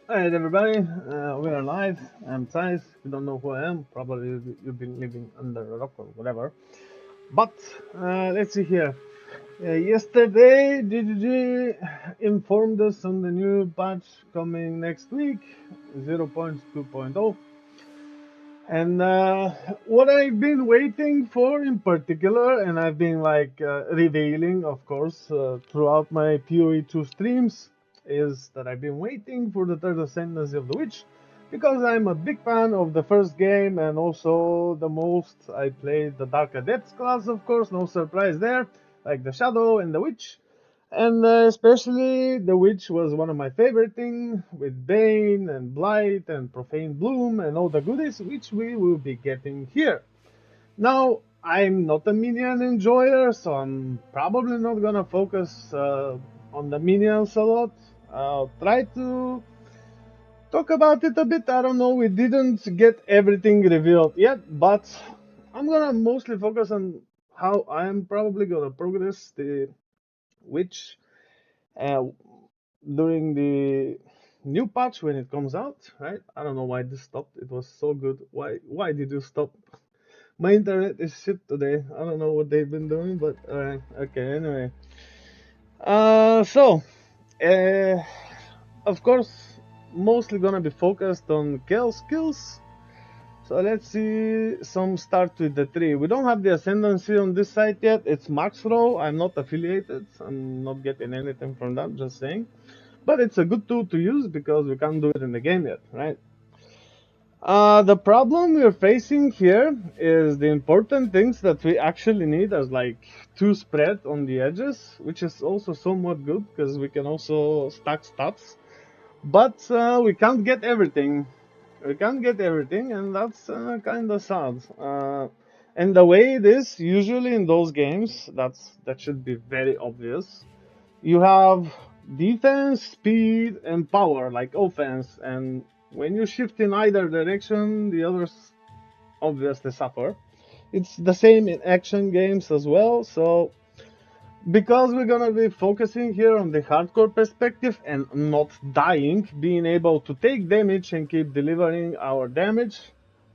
Alright, everybody, we are live. I'm Zeiss. If you don't know who I am, probably you've been living under a rock or whatever. But let's see here. Yesterday, GGG informed us on the new patch coming next week, 0.2.0. And what I've been waiting for in particular, and I've been like revealing, of course, throughout my PoE2 streams, is that I've been waiting for the third Ascendancy of the Witch, because I'm a big fan of the first game, and also the most I played the Dark Adepts class, of course, no surprise there, like the Shadow and the Witch. And especially the Witch was one of my favorite things, with Bane and Blight and Profane Bloom and all the goodies, which we will be getting here. Now, I'm not a minion enjoyer, so I'm probably not gonna focus on the minions a lot. I'll try to talk about it a bit. I don't know, we didn't get everything revealed yet, but I'm gonna mostly focus on how I'm probably gonna progress the Witch uh, during the new patch when it comes out, right? I don't know why this stopped. It was so good. Why did you stop? My internet is shit today. I don't know what they've been doing, but okay. Anyway, so of course, mostly gonna be focused on chaos skills. So let's see some start with the 3. We don't have the Ascendancy on this site yet. It's max row. I'm not affiliated. I'm not getting anything from that, just saying. But it's a good tool to use because we can't do it in the game yet, right? The problem we're facing here is the important things that we actually need as like 2 spread on the edges, which is also somewhat good because we can also stack stats. But we can't get everything. We can't get everything, and that's kind of sad. And the way it is usually in those games, that should be very obvious. You have defense, speed, and power, like offense, and when you shift in either direction, the others obviously suffer. It's the same in action games as well, so because we're gonna be focusing here on the hardcore perspective and not dying, being able to take damage and keep delivering our damage,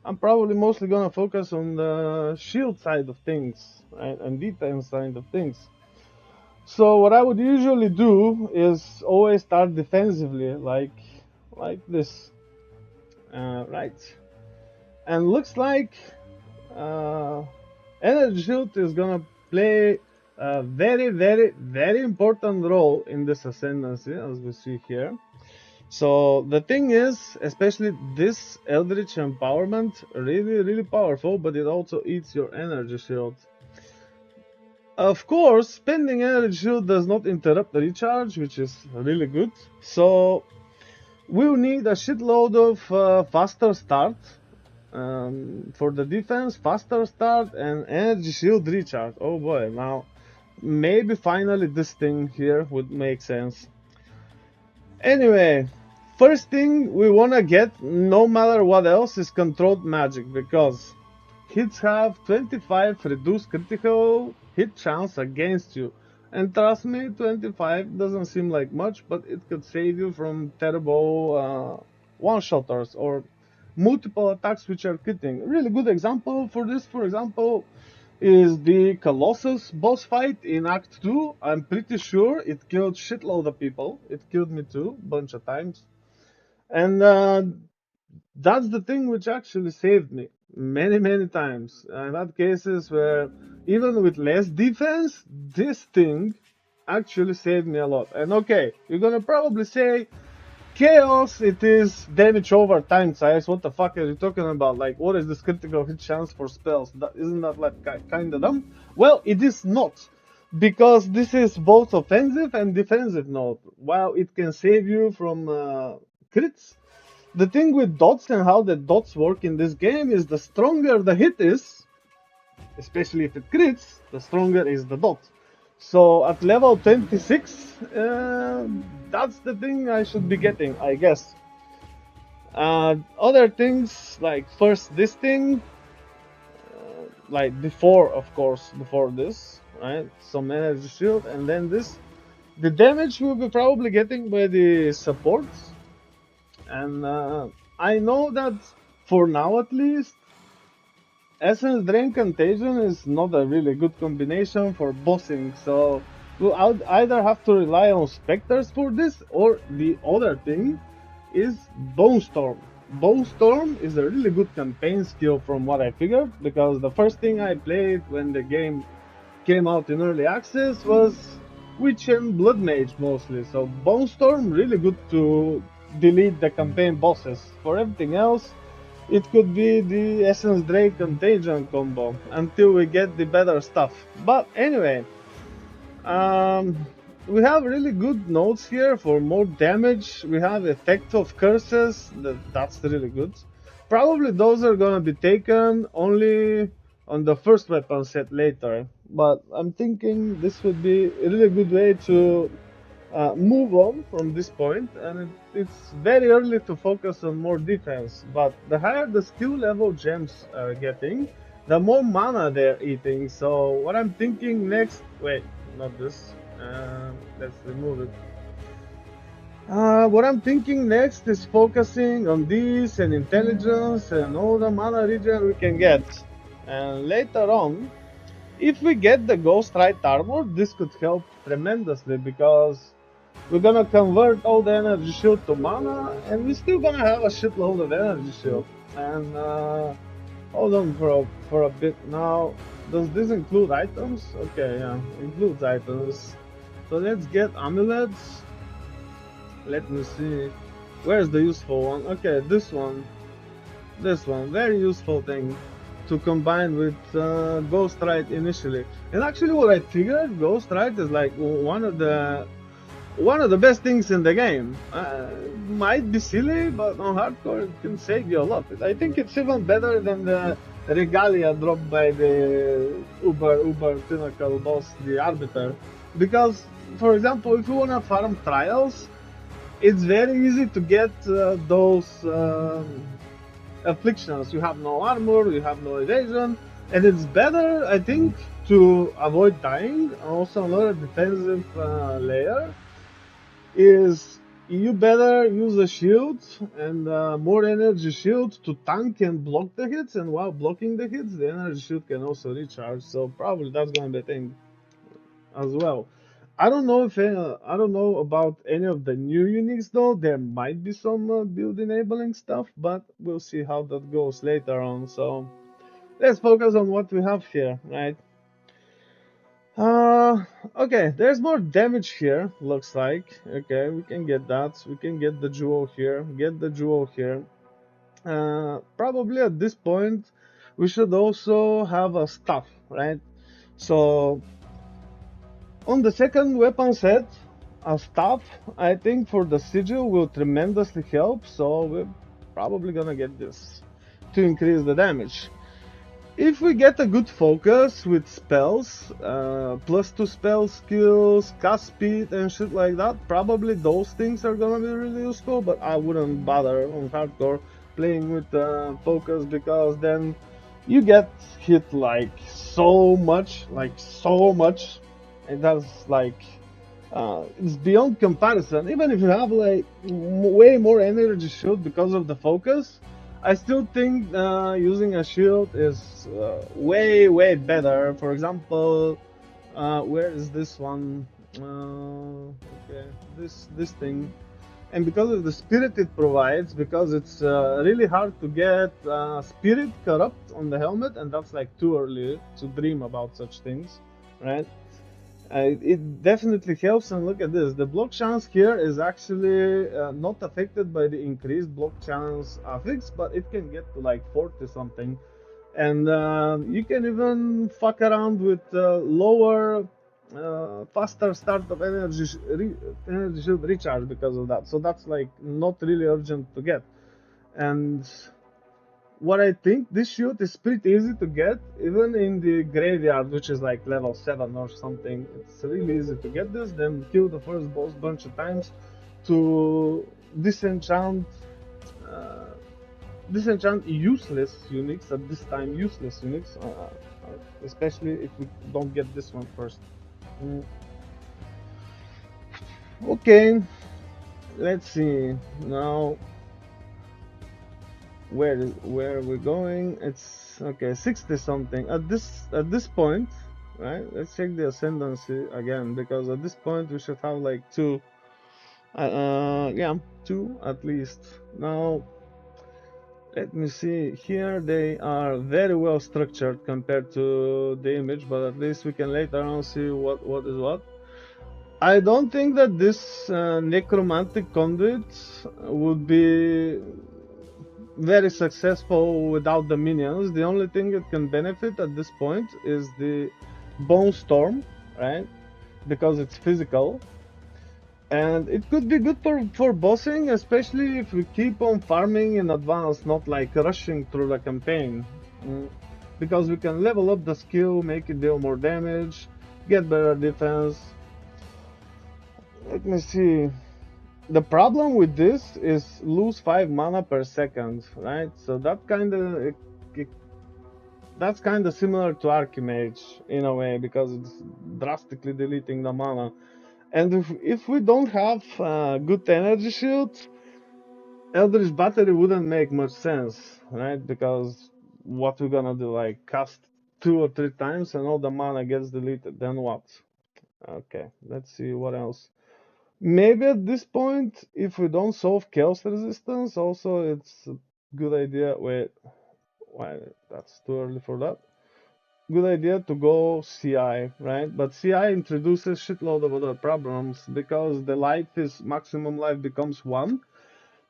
I'm probably mostly gonna focus on the shield side of things, right, and defense side of things. So what I would usually do is always start defensively, like this, right? And looks like Energy Shield is gonna play a very, very, very important role in this Ascendancy, as we see here. So the thing is, especially this Eldritch Empowerment, really, really powerful, but it also eats your Energy Shield. Of course, spending Energy Shield does not interrupt the recharge, which is really good. So we'll need a shitload of faster start for the defense, faster start, and Energy Shield recharge. Oh boy, now maybe finally this thing here would make sense. Anyway, first thing we wanna get, no matter what else, is controlled magic, because hits have 25 reduced critical hit chance against you. And trust me, 25 doesn't seem like much, but it could save you from terrible one-shotters or multiple attacks which are critting. A really good example for this, for example, is the Colossus boss fight in Act 2. I'm pretty sure it killed shitload of people. It killed me too, bunch of times. And that's the thing which actually saved me many, many times. I've had cases where even with less defense, this thing actually saved me a lot. And okay, you're gonna probably say, Chaos, it is damage over time, Zeiss. What the fuck are you talking about? Like, what is this critical hit chance for spells? Isn't that like kinda dumb? Well, it is not. Because this is both offensive and defensive node. While it can save you from crits, the thing with dots and how the dots work in this game is the stronger the hit is, especially if it crits, the stronger is the dot. So at level 26, that's the thing I should be getting, I guess. Other things, like first this thing, like before, of course, before this, right? Some energy shield, and then this. The damage we'll be probably getting by the supports. And I know that for now at least, Essence Drain Contagion is not a really good combination for bossing, so we'll either have to rely on Spectres for this, or the other thing is Bone Storm. Bone Storm is a really good campaign skill from what I figured, because the first thing I played when the game came out in early access was Witch and Blood Mage mostly. So Bone Storm really good to delete the campaign bosses. For everything else, it could be the Essence Drake Contagion combo until we get the better stuff. But anyway, um, we have really good notes here for more damage. We have effect of curses. That's really good. Probably those are gonna be taken only on the first weapon set later. But I'm thinking this would be a really good way to move on from this point, and it's very early to focus on more defense. But the higher the skill level gems are getting, the more mana they're eating. So what I'm thinking next, wait, not this, let's remove it. What I'm thinking next is focusing on this and intelligence and all the mana regen we can get. And later on, if we get the Ghost Right armor, this could help tremendously, because we're gonna convert all the energy shield to mana, and we're still gonna have a shitload of energy shield. And hold on for a bit now. Does this include items? Okay, yeah, includes items. So let's get amulets. Let me see. Where's the useful one? Okay, this one. This one, very useful thing to combine with Ghost Right initially. And actually, what I figured, Ghost Right is like one of the best things in the game. Might be silly, but on hardcore it can save you a lot. I think it's even better than the Regalia dropped by the Uber Pinnacle boss, the Arbiter. Because, for example, if you wanna farm trials, it's very easy to get those afflictions. You have no armor, you have no evasion, and it's better, I think, to avoid dying. Also, another defensive layer is you better use a shield and more energy shield to tank and block the hits, and while blocking the hits, the energy shield can also recharge. So probably that's gonna be a thing as well. I don't know if I don't know about any of the new uniques though. There might be some build enabling stuff, but we'll see how that goes later on. So let's focus on what we have here, right? Okay, there's more damage here, looks like. Okay, we can get that. We can get the jewel here. Get the jewel here. Probably at this point, we should also have a staff, right? So on the second weapon set, a staff, I think for the sigil will tremendously help, so we're probably gonna get this to increase the damage. If we get a good focus with spells, +2 spell skills, cast speed and shit like that, probably those things are gonna be really useful, but I wouldn't bother on hardcore playing with focus, because then you get hit like so much, and that's like it's beyond comparison. Even if you have like way more energy shield because of the focus, I still think using a shield is way better. For example, where is this one? Okay, this thing. And because of the spirit it provides, because it's really hard to get spirit corrupt on the helmet, and that's like too early to dream about such things, right? It definitely helps. And look at this, the block chance here is actually not affected by the increased block chance affix, but it can get to like 40 something. And you can even fuck around with lower faster start of energy shield recharge because of that. So that's like not really urgent to get. And what I think, this shield is pretty easy to get, even in the graveyard, which is like level 7 or something. It's really easy to get this, then kill the first boss bunch of times to disenchant useless uniques, at this time useless uniques, especially if we don't get this one first. Okay, let's see now. Where are we going? It's okay, 60 something at this point, right? Let's check the Ascendancy again, because at this point we should have like two, yeah, two at least. Now Let me see. Here they are very well structured compared to the image, but at least we can later on see what is what. I don't think that this necromantic conduit would be very successful without the minions. The only thing it can benefit at this point is the Bone Storm, right? Because it's physical. And it could be good for bossing, especially if we keep on farming in advance, not like rushing through the campaign. Because we can level up the skill, make it deal more damage, get better defense. Let me see. The problem with this is lose 5 mana per second, right? So that that's kind of similar to Archimage in a way, because it's drastically deleting the mana. And if we don't have good energy shield, Eldritch Battery wouldn't make much sense, right? Because what we're gonna do, like cast 2 or 3 times and all the mana gets deleted, then what? Okay, let's see what else. Maybe at this point, if we don't solve Chaos Resistance, also it's a good idea. Wait, why? That's too early for that. Good idea to go CI, right? But CI introduces shitload of other problems because the maximum life becomes 1.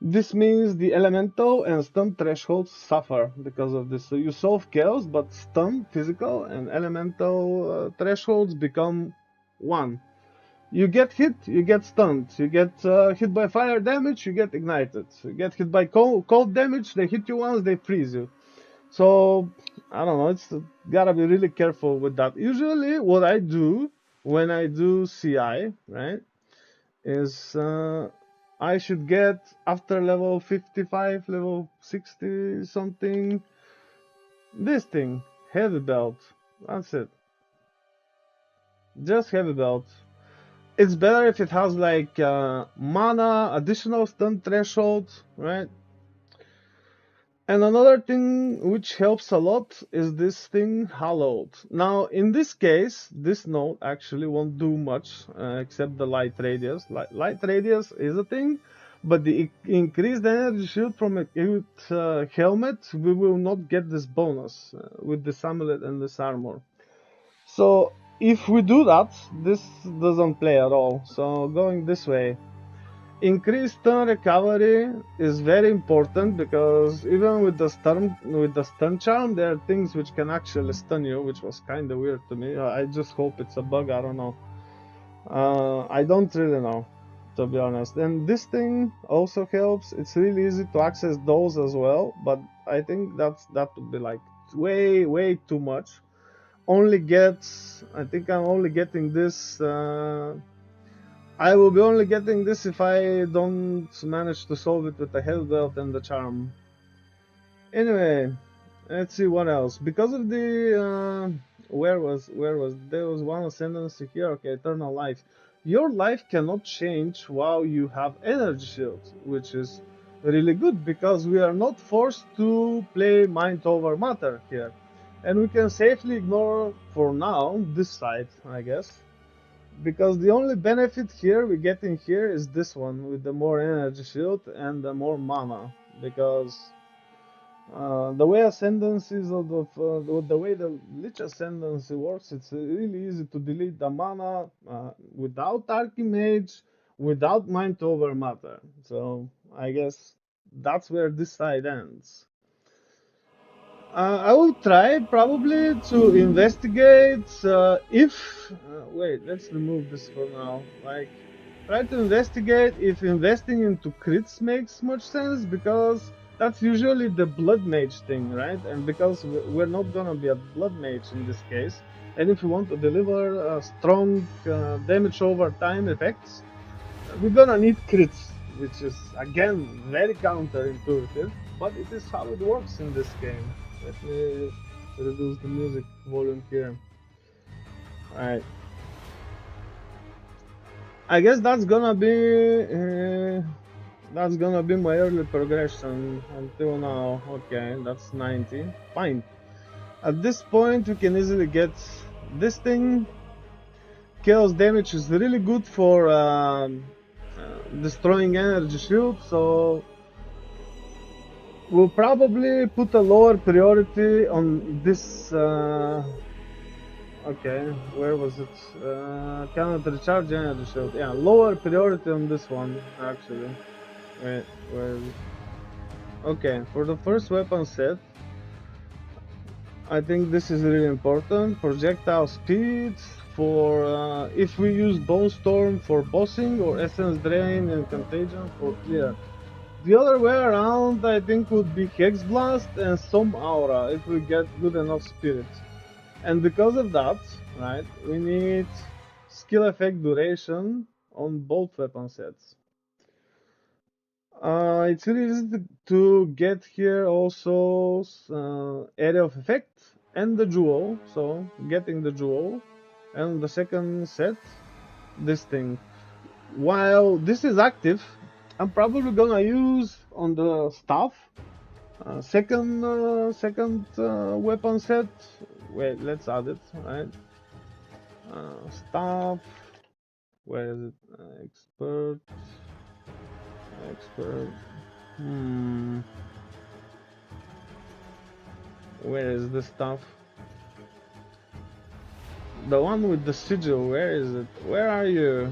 This means the elemental and stun thresholds suffer because of this. So you solve chaos, but stun, physical, and elemental thresholds become 1. You get hit, you get stunned. You get hit by fire damage, you get ignited. You get hit by cold damage, they hit you once, they freeze you. So, I don't know, it's gotta be really careful with that. Usually, what I do when I do CI, right, is I should get, after level 55, level 60 something, this thing, heavy belt. That's it. Just heavy belt. It's better if it has like mana, additional stun threshold, right? And another thing which helps a lot is this thing, Hallowed. Now, in this case, this node actually won't do much except the light radius. Light radius is a thing, but the increased energy shield from a helmet, we will not get this bonus with this amulet and this armor. So, if we do that, this doesn't play at all. So, going this way. Increased stun recovery is very important, because even with the stun charm, there are things which can actually stun you, which was kind of weird to me. I just hope it's a bug. I don't know. I don't really know, to be honest. And this thing also helps. It's really easy to access those as well, but I think that would be like way too much. I think I'm only getting this. I will be only getting this if I don't manage to solve it with the health belt and the charm. Anyway, let's see what else. Because of the where was there was one ascendancy here. Okay, eternal life. Your life cannot change while you have energy shield, which is really good, because we are not forced to play mind over matter here, and we can safely ignore for now this side, I guess. Because the only benefit here we're getting here is this one with the more energy shield and the more mana. Because the way Ascendancy is the way the Lich Ascendancy works, it's really easy to delete the mana without Archimage, without Mind over Matter. So I guess that's where this side ends. I will try probably to investigate if. Wait, let's remove this for now. Like, try to investigate if investing into crits makes much sense, because that's usually the blood mage thing, right? And because we're not gonna be a blood mage in this case, and if we want to deliver strong damage over time effects, we're gonna need crits, which is again very counterintuitive, but it is how it works in this game. Let me reduce the music volume here. Alright. I guess that's gonna be my early progression until now. Okay, that's 90. Fine. At this point we can easily get this thing. Chaos damage is really good for destroying energy shield, so We'll probably put a lower priority on this. Okay, where was it? Cannot recharge energy shield. Yeah, lower priority on this one actually. Wait, where is it? Okay, for the first weapon set, I think this is really important. Projectile speed for if we use Bone Storm for bossing or Essence Drain and Contagion for clear. The other way around, I think, would be Hex Blast and some Aura if we get good enough spirits. And because of that, right, we need skill effect duration on both weapon sets. It's really easy to get here also area of effect and the jewel. So getting the jewel and the second set, this thing. While this is active, I'm probably gonna use on the staff second weapon set. Wait, let's add it, right? Staff. Where is it? Expert. Where is the staff? The one with the sigil. Where is it? Where are you?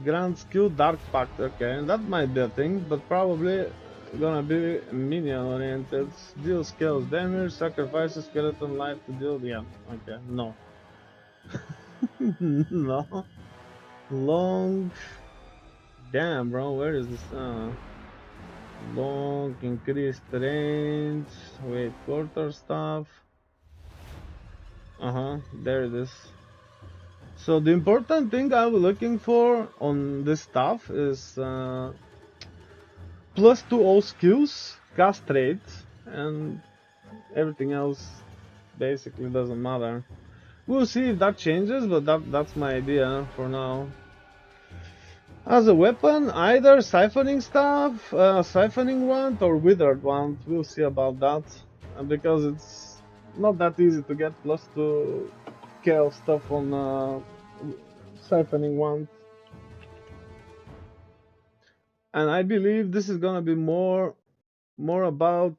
Grand skill, Dark Pact. Okay, that might be a thing, but probably gonna be minion oriented. Deal scales damage, sacrifices skeleton life to deal. Yeah, okay, no. No. Long. Damn, bro, where is this? Long, increased range. Wait, quarter staff. There it is. So the important thing I'm looking for on this stuff is plus 2 all skills, cast rate, and everything else basically doesn't matter. We'll see if that changes, but that's my idea for now. As a weapon, either siphoning staff, siphoning wand, or withered wand. We'll see about that, because it's not that easy to get plus 2 chaos stuff on siphoning wand. And I believe this is gonna be more about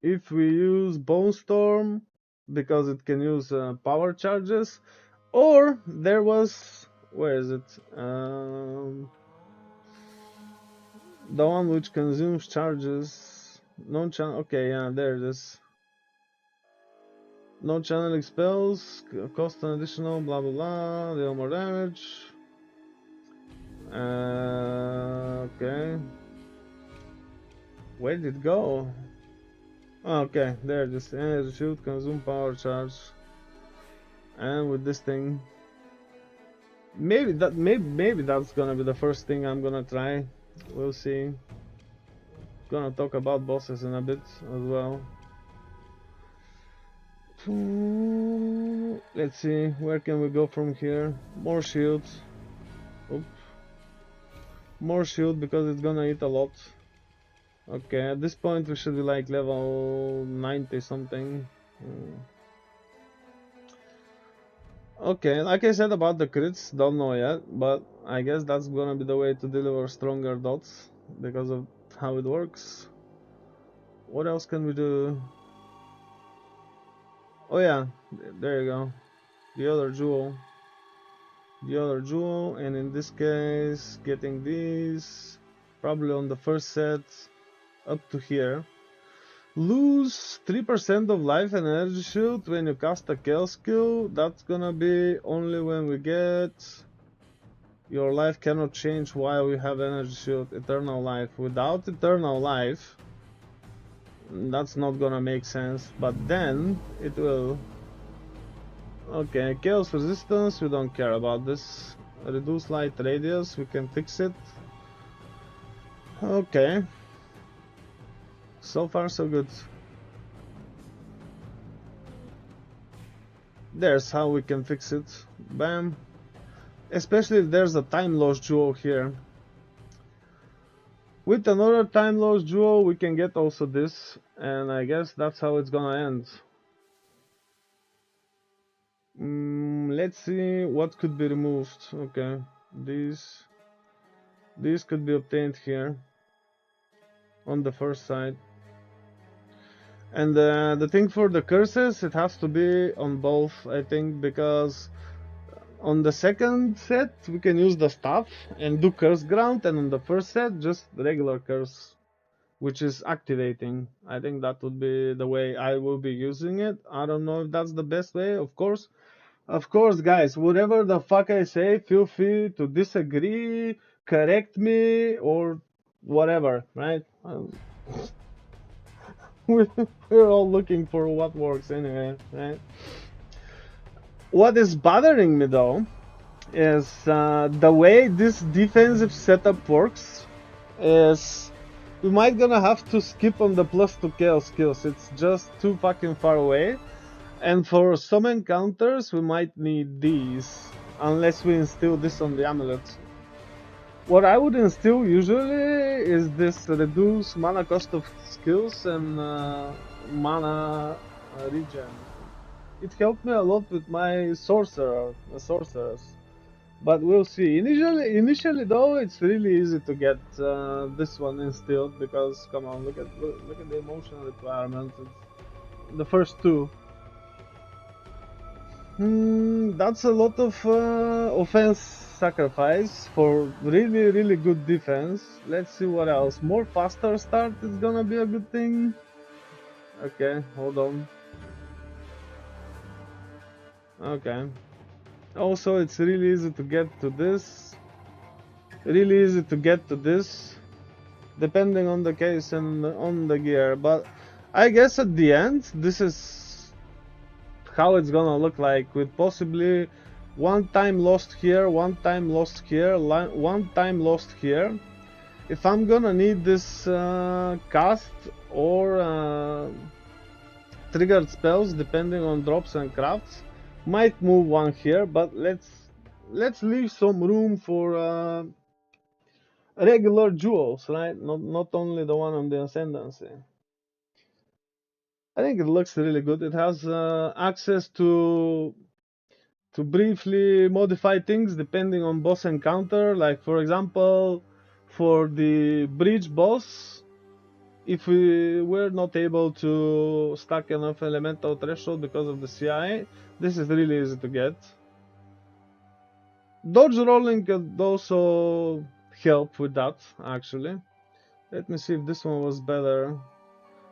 if we use Bone Storm because it can use power charges, or there was, where is it? The one which consumes charges. Non-channel. Okay, yeah, there it is. Non-channeling spells cost an additional blah blah blah. Deal more damage. Okay. Where did it go? Okay, there it is. Energy shield, consume power charge. And with this thing, maybe that's gonna be the first thing I'm gonna try. We'll see. Gonna talk about bosses in a bit as well. Let's see, where can we go from here? More shields. Oops. More shield because it's gonna eat a lot. Okay, at this point we should be like level 90 something. Okay, like I said about the crits, don't know yet, but I guess that's gonna be the way to deliver stronger dots because of how it works. What else can we do? Oh yeah, there you go. The other jewel. And in this case, getting these probably on the first set up to here. Lose 3% of life and energy shield when you cast a kill skill. That's gonna be only when we get your life cannot change while you have energy shield. Eternal life. Without eternal life, that's not gonna make sense, but then it will. Okay, chaos resistance, we don't care about this. Reduce light radius, we can fix it. Okay. So far so good. There's how we can fix it. Bam. Especially if there's a time loss jewel here. With another time loss jewel we can get also this, and I guess that's how it's gonna end. Let's see what could be removed. Okay, these. These could be obtained here on the first side. And the thing for the curses, it has to be on both, I think, because on the second set we can use the staff and do curse ground, and on the first set just regular curse, which is activating. I think that would be the way I will be using it. I don't know if that's the best way, of course. Of course, guys, whatever the fuck I say, feel free to disagree, correct me, or whatever, right? We're all looking for what works anyway, right? What is bothering me though is the way this defensive setup works is we might gonna have to skip on the +2 chaos skills. It's just too fucking far away. And for some encounters we might need these unless we instill this on the amulet. What I would instill usually is this reduce mana cost of skills and mana regen. It helped me a lot with my sorcerers. But we'll see. Initially though, it's really easy to get this one instilled because come on, look at the emotional requirements. It's the first two. That's a lot of offense sacrifice for really good defense. Let's see what else. More faster start is gonna be a good thing. Okay, hold on. Okay. Also, it's really easy to get to this. Really easy to get to this, depending on the case and on the gear. But I guess at the end, this is how it's gonna look like, with possibly one time lost here, one time lost here, one time lost here. If I'm gonna need this cast or triggered spells, depending on drops and crafts, might move one here, but let's leave some room for regular jewels, right? Not only the one on the Ascendancy. I think it looks really good. It has access to briefly modify things depending on boss encounter. Like for example, for the breach boss, if we were not able to stack enough elemental threshold because of the CI, this is really easy to get. Dodge rolling could also help with that, actually. Let me see if this one was better.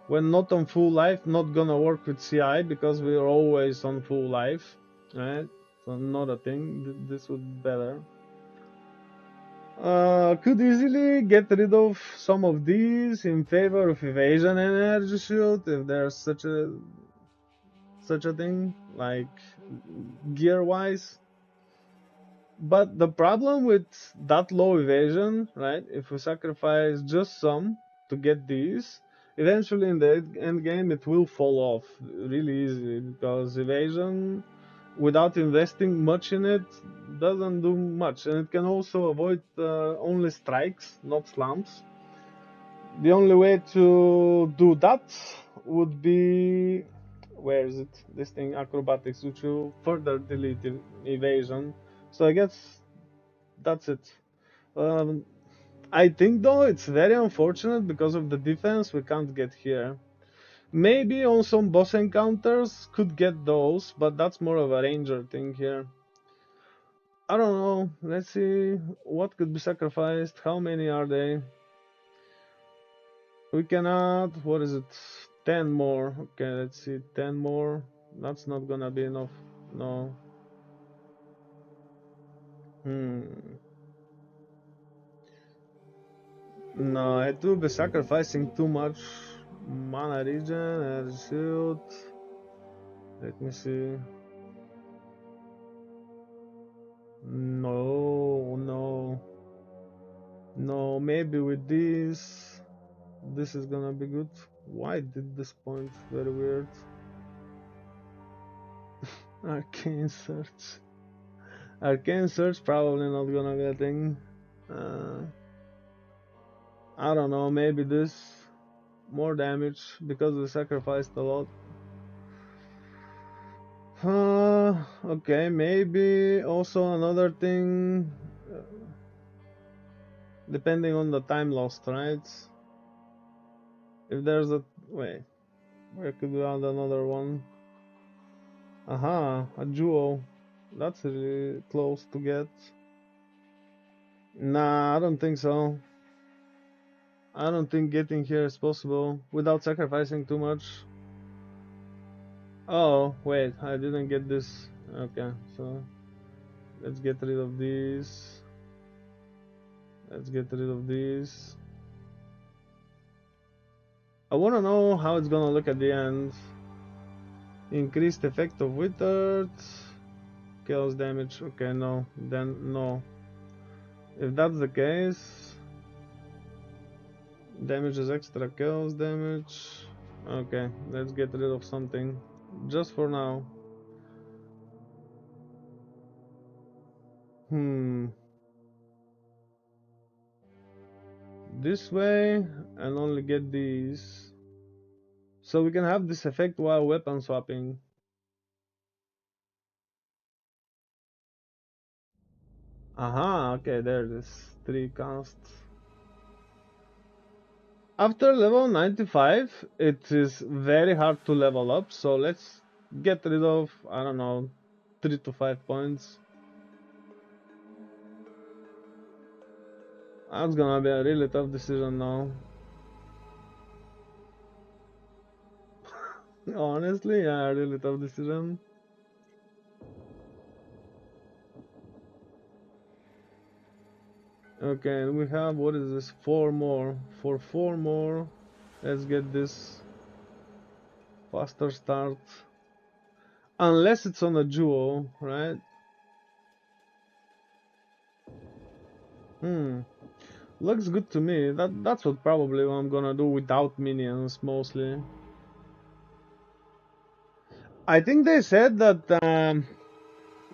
When not on full life, not gonna work with CI because we are always on full life, right? So not a thing. This would be better. Could easily get rid of some of these in favor of evasion and energy shield if there's such a thing, like gear wise. But the problem with that low evasion, right? If we sacrifice just some to get these, eventually in the end game it will fall off really easy because evasion without investing much in it doesn't do much, and it can also avoid only strikes, not slumps. The only way to do that would be, where is it? This thing, acrobatics, which will further delete evasion. So I guess that's it. Um, I think though it's very unfortunate because of the defense we can't get here. Maybe on some boss encounters could get those, but that's more of a ranger thing here. I don't know. Let's see what could be sacrificed. How many are they? We can add, what is it? 10 more. Okay, let's see. 10 more. That's not gonna be enough. No. No, it will be sacrificing too much mana regen and shield. Let me see. No, maybe with this is gonna be good. Why did this point? Very weird. Arcane search. Arcane search probably not gonna be a thing. I don't know, maybe this more damage because we sacrificed a lot. Okay, maybe also another thing. depending on the time lost, right? If there's a wait, where could we add another one? Aha, a jewel. That's really close to get. Nah, I don't think so. I don't think getting here is possible without sacrificing too much. Oh, wait, I didn't get this. Okay, so let's get rid of these. Let's get rid of these. I wanna know how it's gonna look at the end. Increased effect of withered. Chaos damage. Okay, no. Then no. If that's the case, damage is extra chaos damage. Okay, let's get rid of something. Just for now. This way, and only get these. So we can have this effect while weapon swapping. Aha, okay, there it is. 3 casts. After level 95, it is very hard to level up, so let's get rid of, I don't know, 3 to 5 points. That's gonna be a really tough decision now. Honestly, yeah, a really tough decision. Okay, we have, what is this, 4 more. For 4 more, let's get this faster start. Unless it's on a jewel, right? Looks good to me. That's what probably I'm gonna do without minions mostly. I think they said that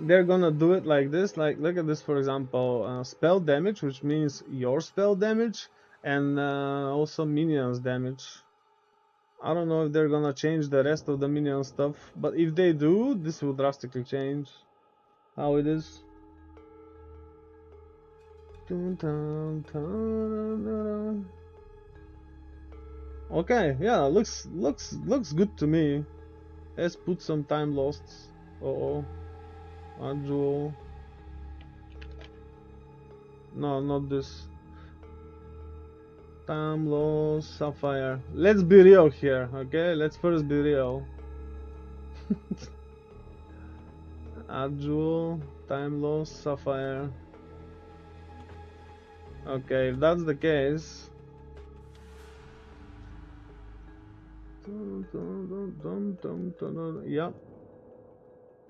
they're gonna do it like this. Like, look at this, for example, spell damage, which means your spell damage, and also minions damage. I don't know if they're gonna change the rest of the minion stuff, but if they do, this will drastically change how it is. Okay, yeah, looks good to me. Let's put some time lost. Uh-oh. Jewel. No, not this. Time lost, sapphire. Let's be real here, okay? Let's first be real. Jewel, time lost, sapphire. Okay, if that's the case. Yep.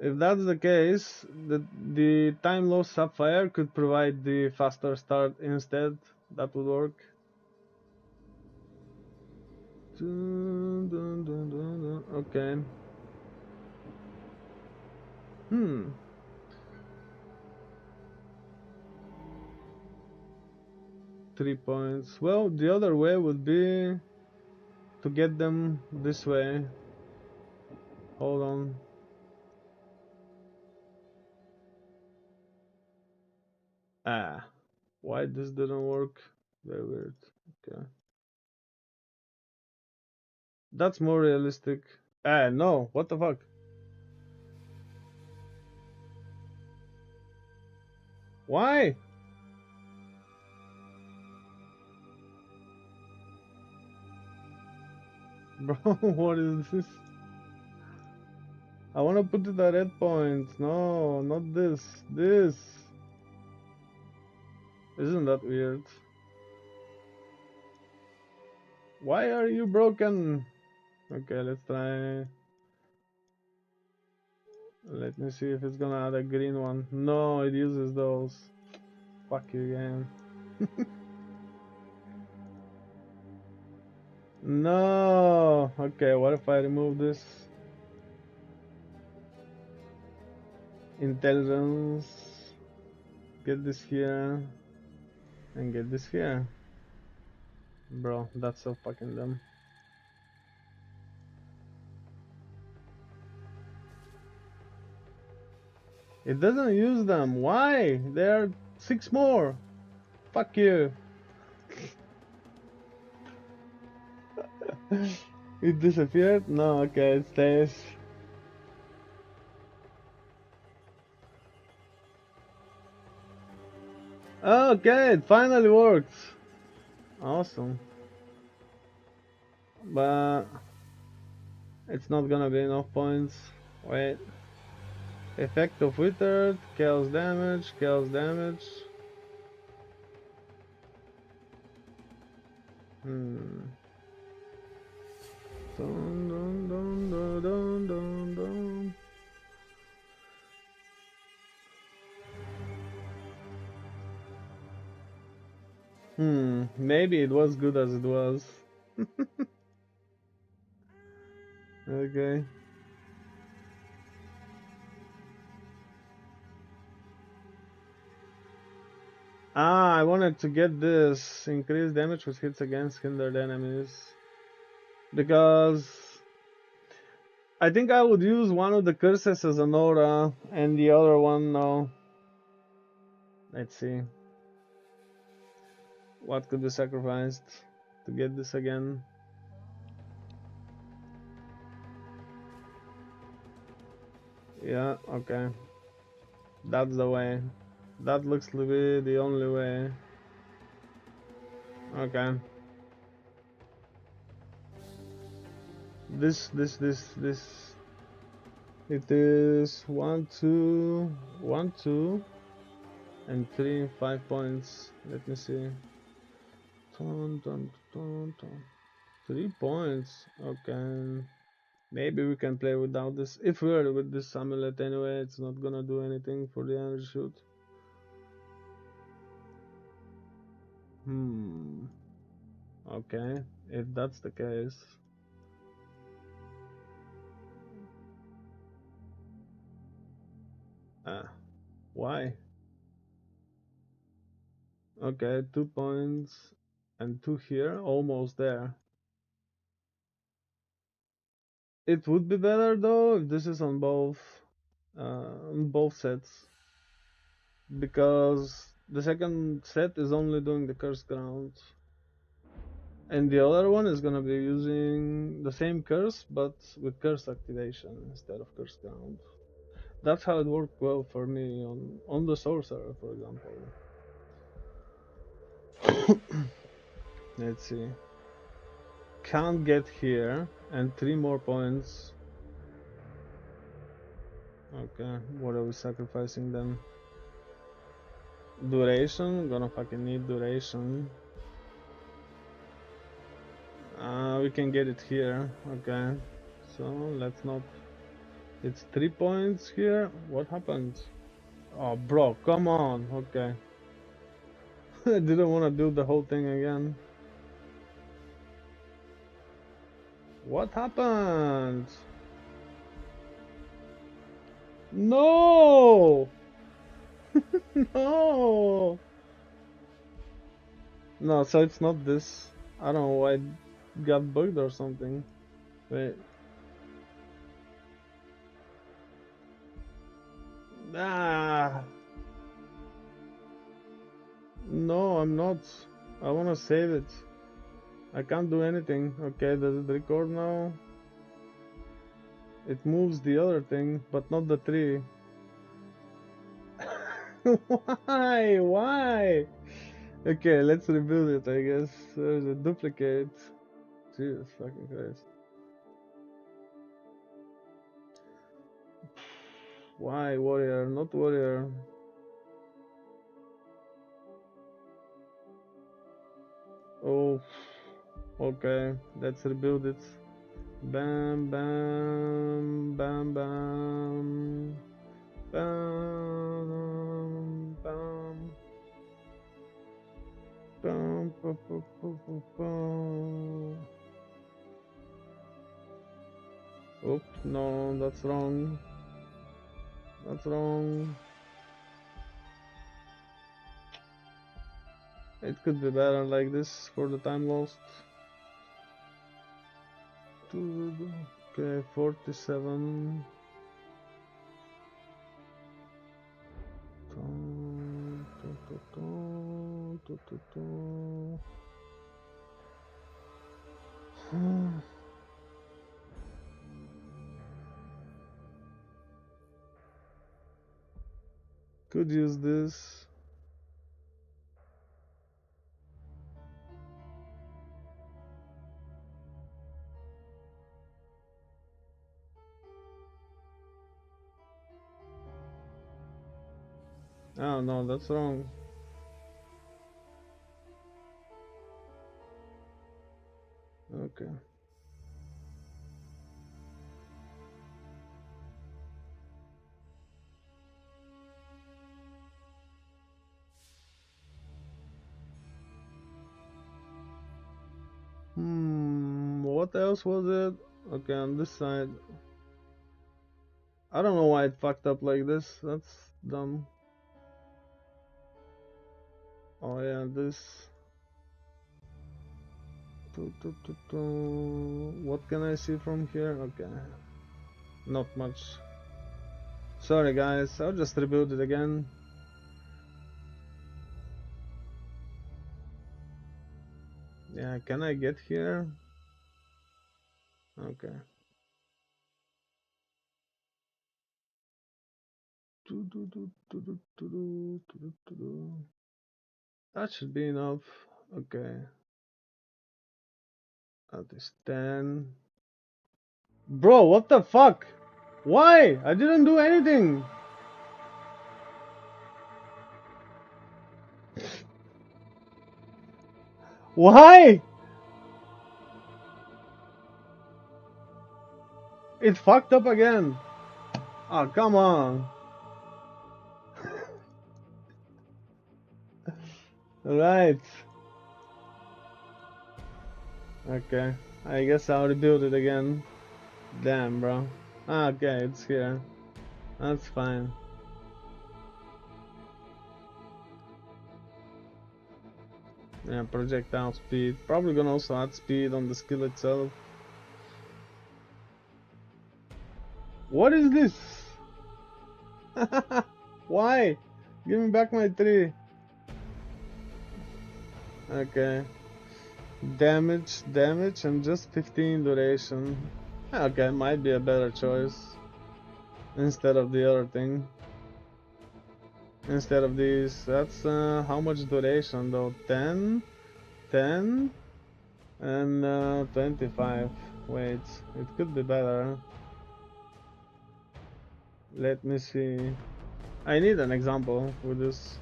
If that's the case, the time lost sapphire could provide the faster start instead. That would work. Okay. 3 points. Well, the other way would be to get them this way. Hold on. Why this didn't work? Very weird. Okay. That's more realistic. No. What the fuck? Why? Bro, what is this? I wanna put it at red point. No, not this. This. Isn't that weird? Why are you broken? Okay, let's try. Let me see if it's gonna add a green one. No, it uses those. Fuck you, game. No. Okay, what if I remove this? Intelligence. Get this here. And get this here. Bro, that's so fucking dumb. It doesn't use them. Why? There are 6 more. Fuck you. It disappeared? No, okay, it stays. Okay, it finally worked. Awesome. But it's not gonna be enough points. Wait. Effect of withered, chaos damage, chaos damage. Hmm. Dun, dun, dun, dun, dun, dun, dun. Maybe it was good as it was. Okay. I wanted to get this increased damage with hits against hindered enemies. Because I think I would use one of the curses as an aura and the other one no. Let's see. What could be sacrificed to get this again? Yeah, okay. That's the way. That looks to be the only way. Okay. This. It is 1, 2, 1, 2, and 3, 5 points. Let me see. Dun, dun, dun, dun. 3 points. Okay. Maybe we can play without this. If we're with this amulet anyway, it's not gonna do anything for the energy shoot. Okay, if that's the case. Why? Okay, 2 points and 2 here, almost there. It would be better though if this is on both sets, because the second set is only doing the curse ground, and the other one is gonna be using the same curse but with curse activation instead of curse ground. That's how it worked well for me on the sorcerer, for example. Let's see. Can't get here, and 3 more points. Okay, what are we sacrificing then? Duration? Gonna fucking need duration. We can get it here. Okay, so let's not. It's 3 points here. What happened? Oh, bro, come on. Okay. I didn't want to do the whole thing again. What happened? No! No! No, so it's not this. I don't know why it got bugged or something. Wait. Ah! No, I'm not. I wanna save it. I can't do anything. Okay, does it record now? It moves the other thing, but not the tree. Why? Why? Okay, let's rebuild it, I guess. There's a duplicate. Jesus fucking Christ. Why warrior, not warrior? Oh, okay, let's rebuild it. Bam, bam, bam, bam, bam, bam, bam, bam, bam, bam, bam. Oops, no, that's wrong. That's wrong. It could be better like this for the time lost. Okay, 47. Could use this. Oh no, that's wrong. Okay. What else was it? Okay, on this side. I don't know why it fucked up like this. That's dumb. Oh yeah, this. What can I see from here? Okay. Not much. Sorry guys, I'll just rebuild it again. Yeah, can I get here? Okay. That should be enough. Okay. That is 10. Bro, what the fuck? Why? I didn't do anything. Why? It fucked up again. Oh, come on. Right. Okay. I guess I'll rebuild it again. Damn, bro. Okay, it's here. That's fine. Yeah, projectile speed. Probably gonna also add speed on the skill itself. What is this? Why? Give me back my tree. Okay. Damage, and just 15 duration. Okay, might be a better choice. Instead of the other thing. Instead of these. That's how much duration though? 10? 10? And 25. Wait, it could be better. Let me see. I need an example with this.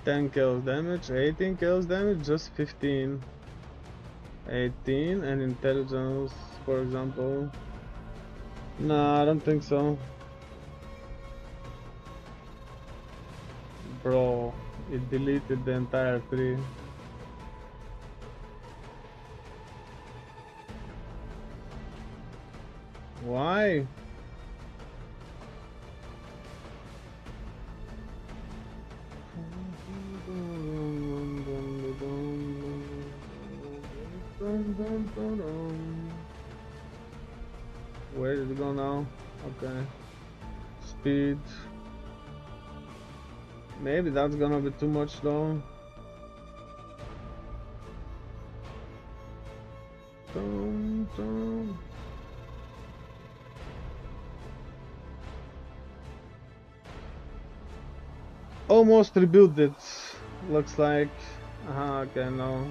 10 kills damage, 18 kills damage, just 15. 18 and intelligence, for example. Nah, I don't think so. Bro, it deleted the entire tree. Why? Where did it go now? Okay. Speed. Maybe that's gonna be too much though. Almost rebuilt it. Looks like. Okay, no.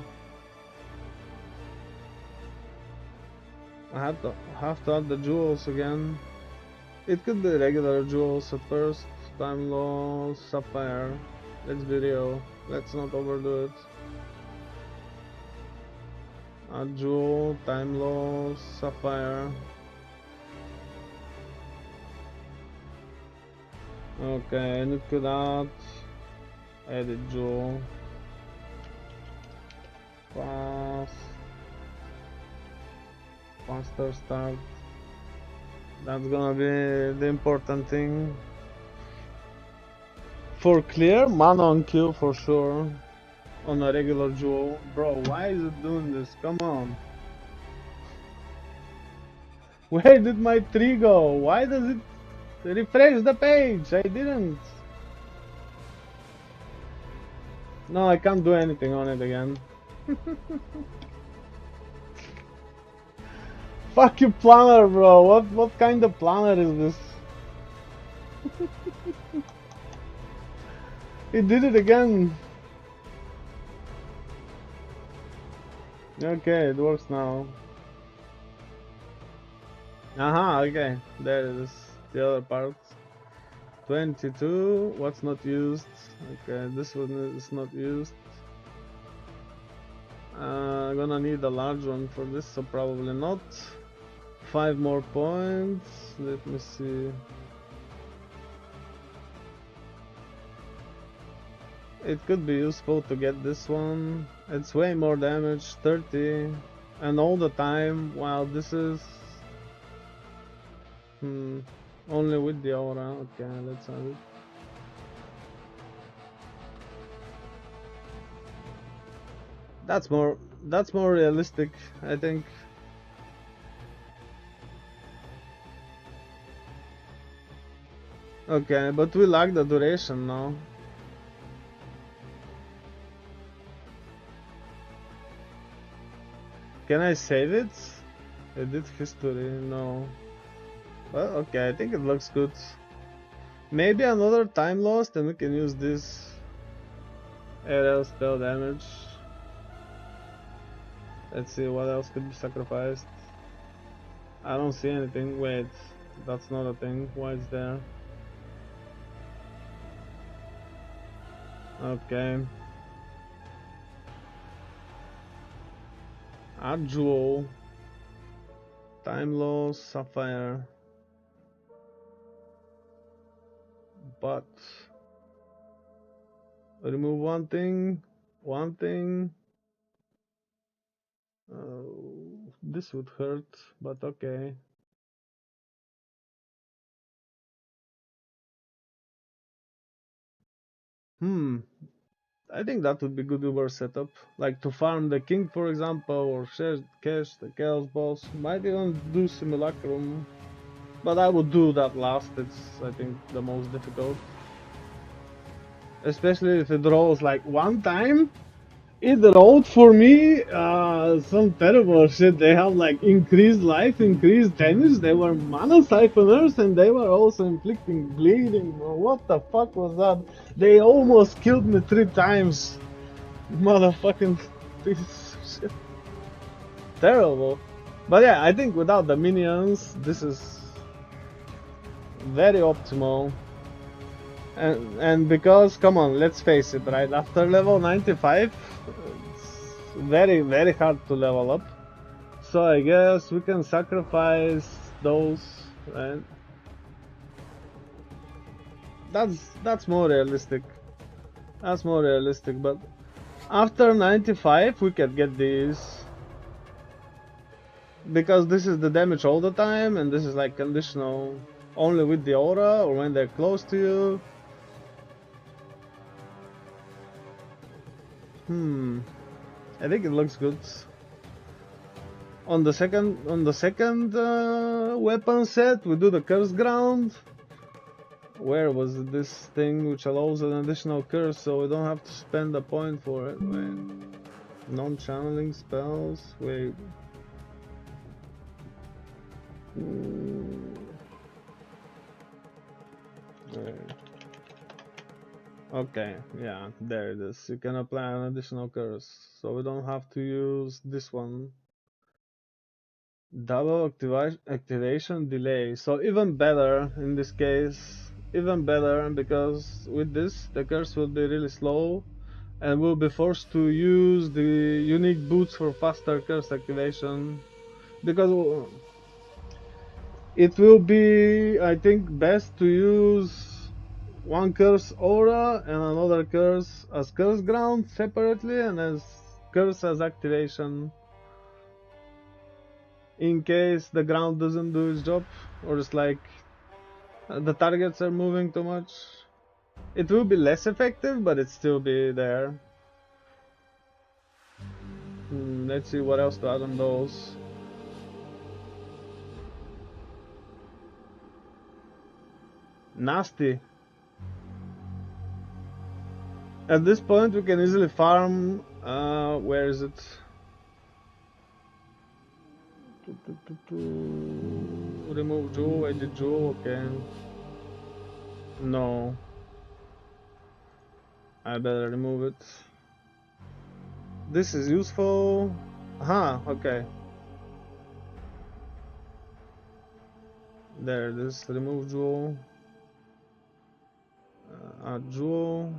I have to add the jewels again. It could be regular jewels at first. Time loss, sapphire. Let's be real. Let's not overdo it. Add jewel, time loss, sapphire. Okay, and it could add edit jewel. Faster start. That's gonna be the important thing. For clear, mana on kill for sure. On a regular jewel. Bro, why is it doing this? Come on. Where did my tree go? Why does it refresh the page? I didn't. No, I can't do anything on it again. Fuck you, planner, bro. What kind of planner is this? He did it again. Okay, it works now. Aha, okay. There it is. The other part. 22. What's not used? Okay, this one is not used. Gonna need a large one for this, so probably not. 5 more points. Let me see. It could be useful to get this one. It's way more damage, 30, and all the time, while this is only with the aura. Okay, let's have it. That's more realistic, I think. Okay, but we lack the duration now. Can I save it? Edit history, no. Well, okay, I think it looks good. Maybe another time lost and we can use this aerial spell damage. Let's see what else could be sacrificed. I don't see anything. Wait, that's not a thing. Why is there? Okay. Jewel. Time loss, sapphire. But remove one thing. This would hurt, but okay. I think that would be good Uber setup. Like to farm the king, for example, or cash the chaos boss. Might even do simulacrum. But I would do that last. It's, I think, the most difficult. Especially if it rolls like one time. It rolled for me some terrible shit. They have like increased life, increased damage. They were mana siphoners and they were also inflicting bleeding. What the fuck was that? They almost killed me 3 times. Motherfucking piece of shit. Terrible. But yeah, I think without the minions, this is very optimal. And because, come on, let's face it, right? After level 95, it's very, very hard to level up. So I guess we can sacrifice those, right? That's more realistic. That's more realistic, but after 95 we can get these. Because this is the damage all the time, and this is like conditional only with the aura or when they're close to you. I think it looks good. On the second weapon set, we do the curse ground. Where was this thing which allows an additional curse, so we don't have to spend a point for it? Wait. Non-channeling spells. Wait. Okay, yeah, there it is. You can apply an additional curse, so we don't have to use this one. Double activation delay, so even better in this case. Even better, because with this the curse will be really slow and we'll be forced to use the unique boots for faster curse activation, because it will be, I think, best to use one curse aura and another curse as curse ground separately and as curse as activation, in case the ground doesn't do its job, or it's like the targets are moving too much. It will be less effective, but it still be there. Let's see what else to add on those. Nasty. At this point we can easily farm Where is it? Remove jewel, edit jewel, okay. No. I better remove it. This is useful. Aha, okay. There it is. Remove jewel. Add jewel.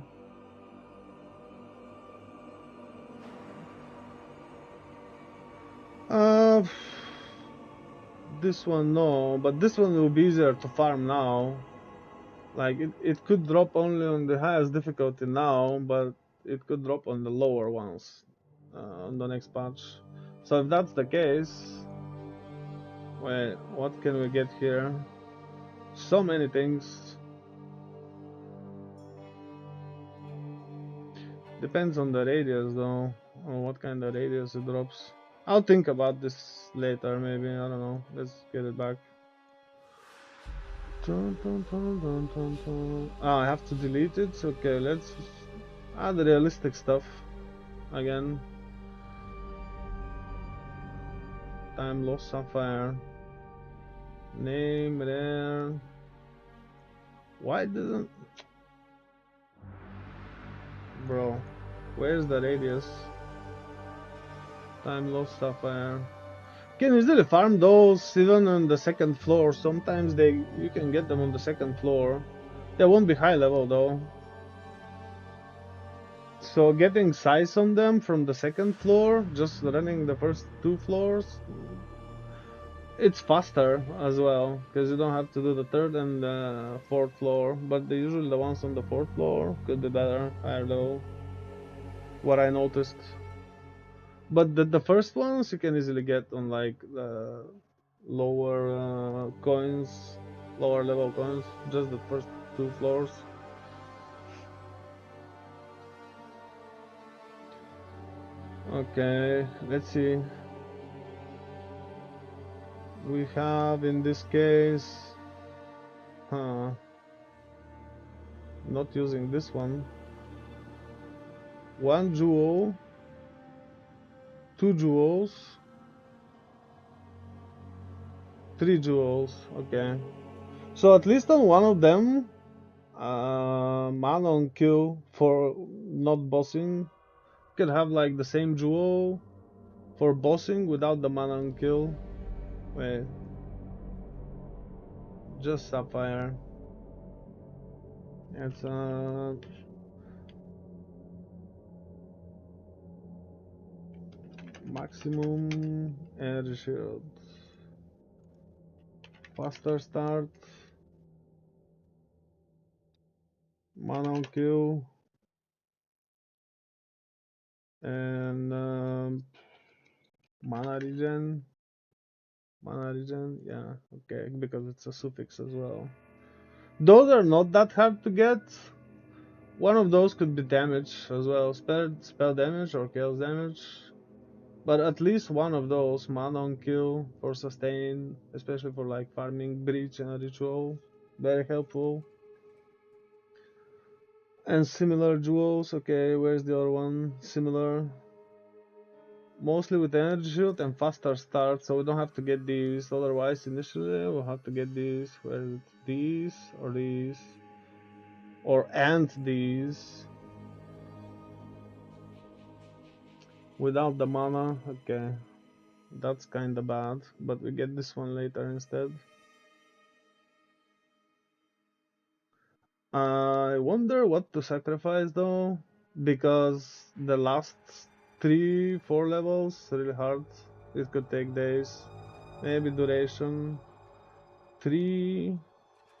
This one no, but this one will be easier to farm now. Like it could drop only on the highest difficulty now, but it could drop on the lower ones on the next patch. So if that's the case, wait, what can we get here? So many things. Depends on the radius though, on what kind of radius it drops. I'll think about this later, maybe, I don't know. Let's get it back. I have to delete it? Okay, let's add realistic stuff again. Time lost sapphire. Name rare. Why didn't... Bro, where's the radius? Time lost sapphire. Can easily farm those even on the second floor. Sometimes you can get them on the second floor. They won't be high level though. So getting Zeiss on them from the second floor, just running the first two floors, it's faster as well, because you don't have to do the third and the fourth floor, but usually the ones on the fourth floor could be better, higher level, what I noticed. But the first ones you can easily get on like the lower coins, lower level coins, just the first two floors. Okay, let's see. We have in this case, not using this one. 1 jewel, 2 jewels, 3 jewels. Okay, so at least on one of them, mana on kill for not bossing. You could have like the same jewel for bossing without the mana on kill. Wait, just sapphire. It's maximum air shield, faster start, mana on kill, and mana regen. Mana regen, yeah, okay, because it's a suffix as well. Those are not that hard to get. One of those could be damage as well, spell damage or chaos damage. But at least one of those, mana on kill for sustain, especially for like farming breach and ritual, very helpful. And similar jewels, okay, where's the other one? Similar. Mostly with energy shield and faster start, so we don't have to get these, otherwise initially we'll have to get these. Where is it? These or these? Or and these. Without the mana, okay. That's kinda bad, but we get this one later instead. I wonder what to sacrifice though, because the last 3-4 levels really hard. It could take days. Maybe duration 3,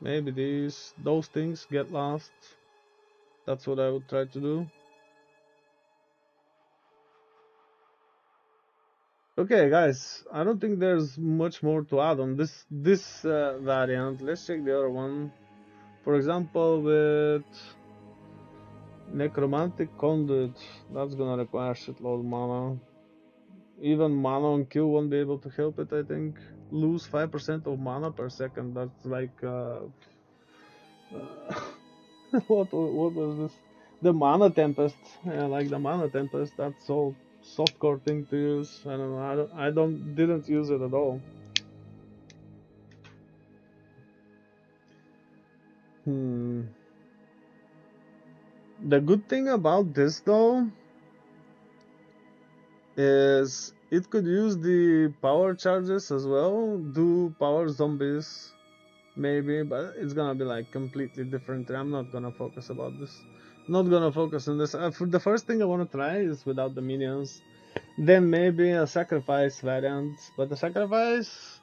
maybe those things get lost. That's what I would try to do. Okay guys, I don't think there's much more to add on this variant. Let's check the other one. For example, with Necromantic Conduit, that's gonna require shitload mana. Even mana on kill won't be able to help it, I think. Lose 5% of mana per second, that's like... what was this? The Mana Tempest. Yeah, like the Mana Tempest. That's so softcore thing to use. I don't know. Didn't use it at all. Hmm. The good thing about this though is it could use the power charges as well, do power zombies maybe, but it's gonna be like completely different. I'm not gonna focus about this. Not gonna focus on this. For the first thing I wanna try is without the minions. Then maybe a sacrifice variant, but the sacrifice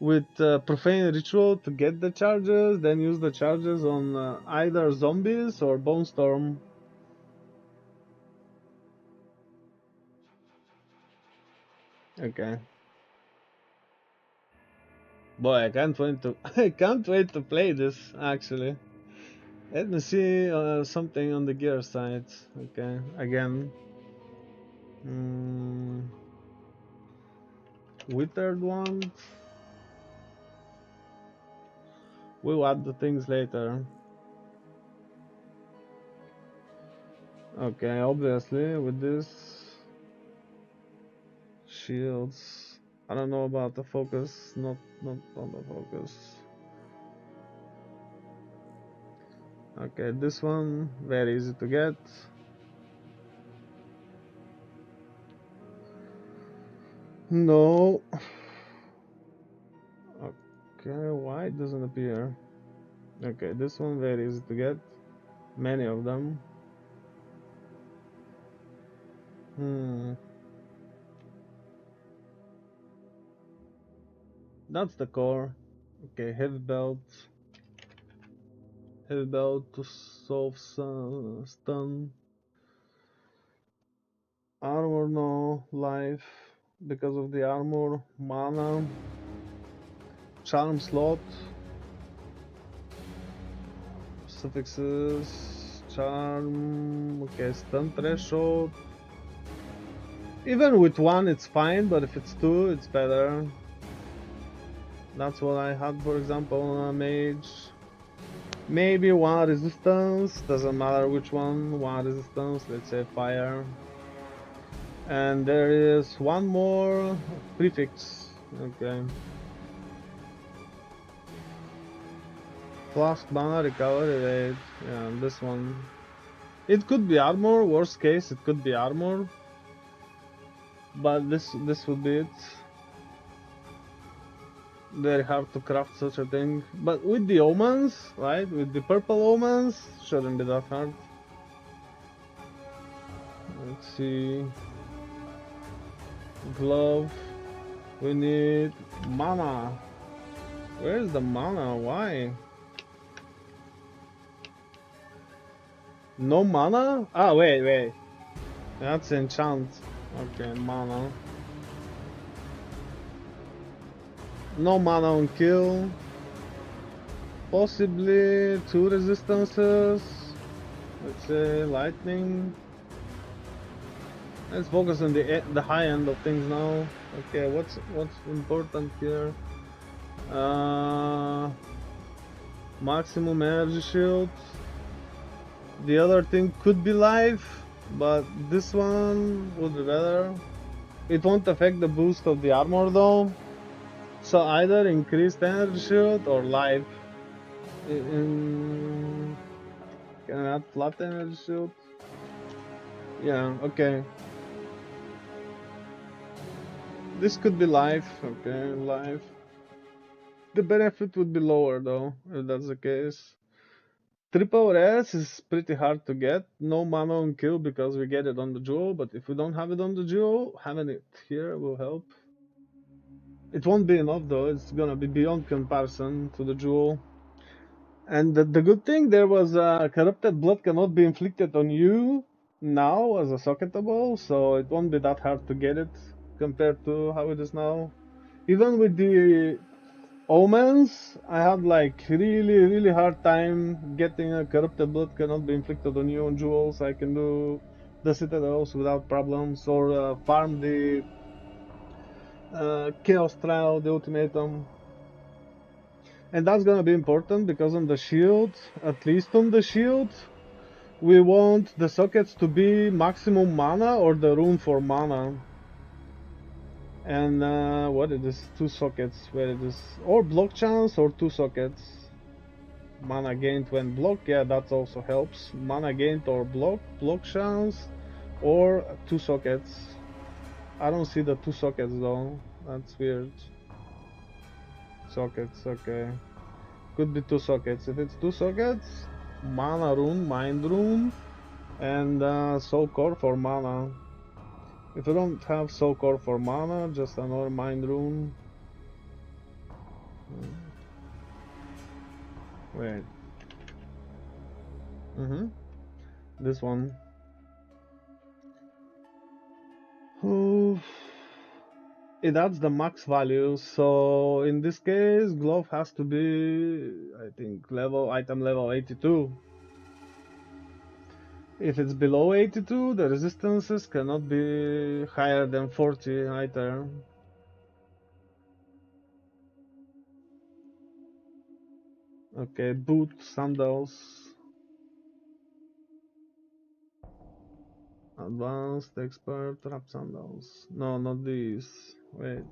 with profane ritual to get the charges, then use the charges on either zombies or bone storm. Okay. Boy, I can't wait to I can't wait to play this actually. Let me see something on the gear side. Okay, again. Mm, withered one. We'll add the things later. Okay, obviously with this shields. I don't know about the focus. Not on the focus. Okay, this one very easy to get. No. Okay, why it doesn't appear? Okay, this one very easy to get. Many of them. Hmm. That's the core. Okay, heavy belt. Heavy belt to solve stun. Armor no. Life. Because of the armor. Mana. Charm slot. Suffixes. Charm. Okay, stun threshold. Even with one it's fine, but if it's two it's better. That's what I had, for example, on a mage. Maybe one resistance, doesn't matter which one, one resistance, let's say fire. And there is one more prefix, okay. Flask mana recovery rate, yeah, this one. It could be armor, worst case it could be armor. But this would be it. Very hard to craft such a thing. But with the omens, right? With the purple omens, shouldn't be that hard. Let's see. Glove. We need mana. Where's the mana? Why? No mana? Ah, wait. That's enchant. Okay, mana. No mana on kill. Possibly two resistances. Let's say lightning. Let's focus on the high end of things now. Okay, what's important here? Maximum energy shield. The other thing could be life, but this one would be better. It won't affect the boost of the armor though. So either increased energy shield or life. Can I add flat energy shield? Yeah, okay. This could be life. Okay, life. The benefit would be lower though, if that's the case. Triple S is pretty hard to get. No mana on kill because we get it on the jewel, but if we don't have it on the jewel, having it here will help. It won't be enough though, it's gonna be beyond comparison to the jewel. And the good thing, there was corrupted blood cannot be inflicted on you now as a socketable, so it won't be that hard to get it compared to how it is now. Even with the omens, I had like really hard time getting a corrupted blood cannot be inflicted on you on jewels. I can do the citadels without problems, or farm the chaos trial, the ultimatum. And that's gonna be important because on the shield, at least on the shield, We want the sockets to be maximum mana or the rune for mana. And what is this? 2 sockets. Where is this? Or block chance or 2 sockets. Mana gained when blocked. Yeah, that also helps. Mana gained or block chance, or 2 sockets. I don't see the 2 sockets though. That's weird. Sockets, okay. Could be 2 sockets. If it's 2 sockets, mana rune, mind rune, and soul core for mana. If you don't have soul core for mana, just another mind rune. Wait. This one. Oh, it adds the max value, so in this case, glove has to be, I think, item level 82. If it's below 82, the resistances cannot be higher than 40 either. Okay, boot, sandals. Advanced, expert, trap sandals. No, not these. Wait.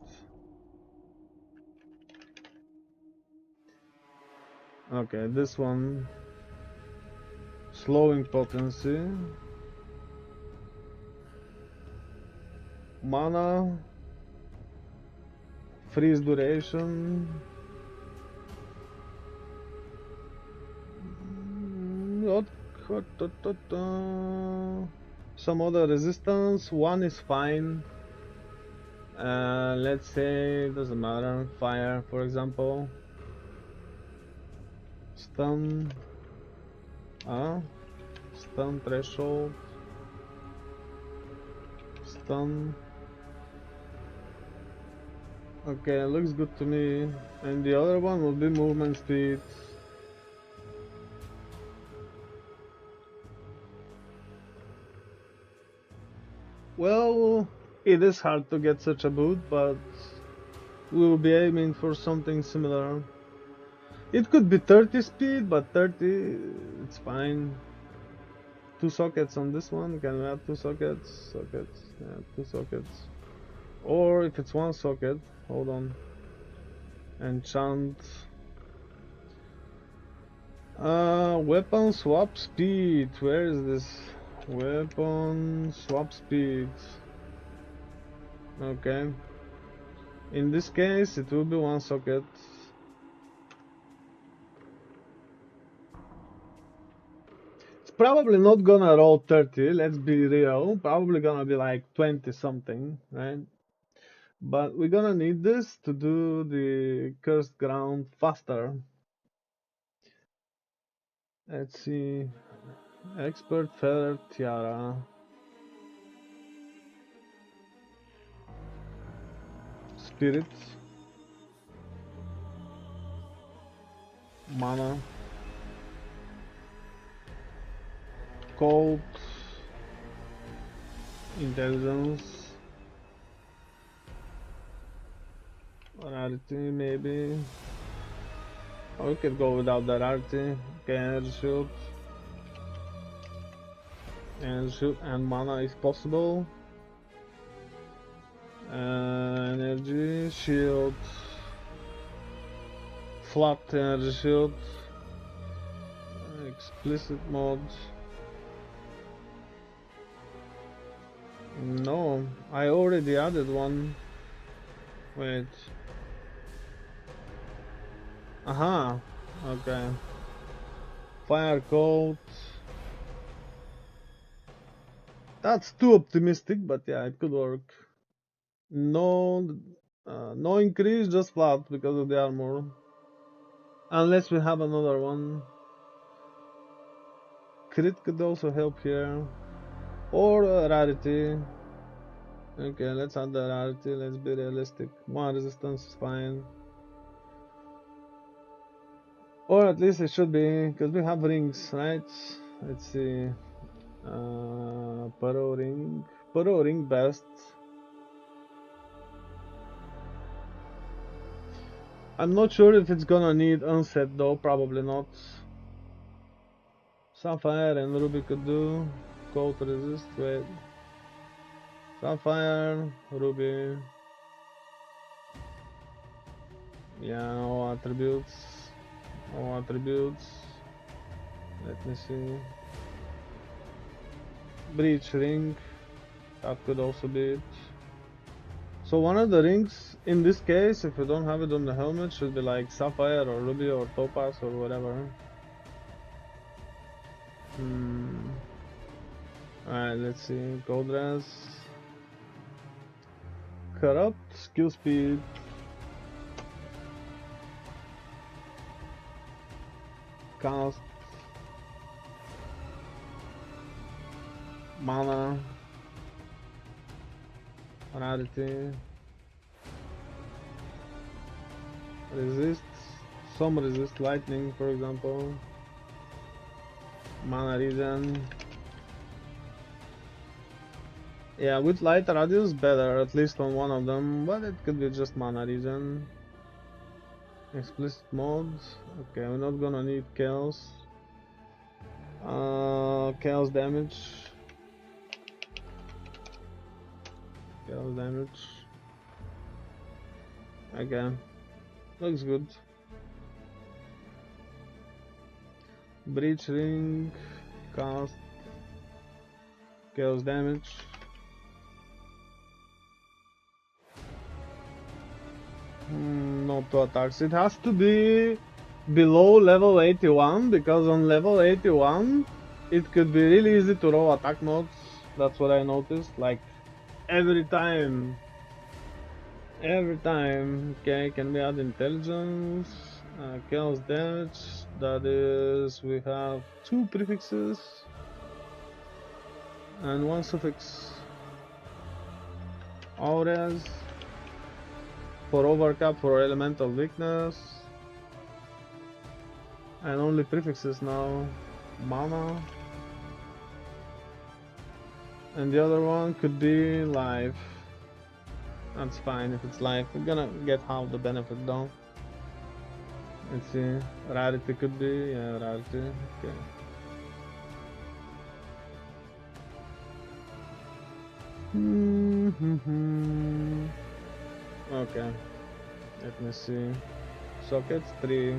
Okay, this one. Slowing potency. Mana. Freeze duration. Some other resistance. One is fine. Let's say it doesn't matter. Fire, for example. Stun. Stun threshold. Stun. Okay, looks good to me. And the other one will be movement speed. Well, it is hard to get such a boot, but we will be aiming for something similar. It could be 30 speed, but 30, it's fine. 2 sockets on this one. Can we add 2 sockets? Yeah, 2 sockets. Or if it's 1 socket, hold on. Enchant. Weapon swap speed. Where is this? Weapon swap speed. Okay. In this case, it will be 1 socket. It's probably not gonna roll 30, let's be real. Probably gonna be like 20 something, right? But we're gonna need this to do the cursed ground faster. Let's see. Expert feather tiara. Spirit. Mana. Cold. Intelligence. Rarity maybe. Or we could go without the rarity. Okay, energy shield. Energy shield and mana is possible. Energy shield. Flat energy shield. Explicit mode. No, I already added one. Wait. Aha. Okay. Fire coat. That's too optimistic, but yeah, it could work. No, no increase, just flat because of the armor. Unless we have another one. Crit could also help here. Or rarity. Okay, let's add the rarity, let's be realistic. 1 resistance is fine. Or at least it should be, because we have rings, right? Let's see. Paro ring best. I'm not sure if it's gonna need unset though, probably not. Sapphire and Ruby could do. Cold resist, wait. Sapphire, Ruby. Yeah, no attributes. No attributes. Let me see. Breach ring. That could also be it. So one of the rings, in this case, if you don't have it on the helmet, should be like Sapphire or Ruby or Topaz or whatever. Alright, let's see. Gold dress. Corrupt, skill speed. Cast. Mana. Rarity. Resist. Some resist lightning, for example. Mana regen. Yeah, with light radius better, at least on one of them, but it could be just mana regen. Explicit mode. Okay, we're not gonna need chaos. Chaos damage. Chaos damage. Okay, looks good. Breach ring. Cast. Chaos damage. Not two attacks. It has to be below level 81, because on level 81 it could be really easy to roll attack mods. That's what I noticed, like every time. Okay, can we add intelligence? Chaos damage, that is, we have 2 prefixes and 1 suffix. Auras for overcap for elemental weakness, and only prefixes now. Mana, and the other one could be life. That's fine if it's life. We're gonna get half the benefit though. Let's see. Rarity could be, yeah, rarity. Okay. Okay. Let me see. Sockets 3.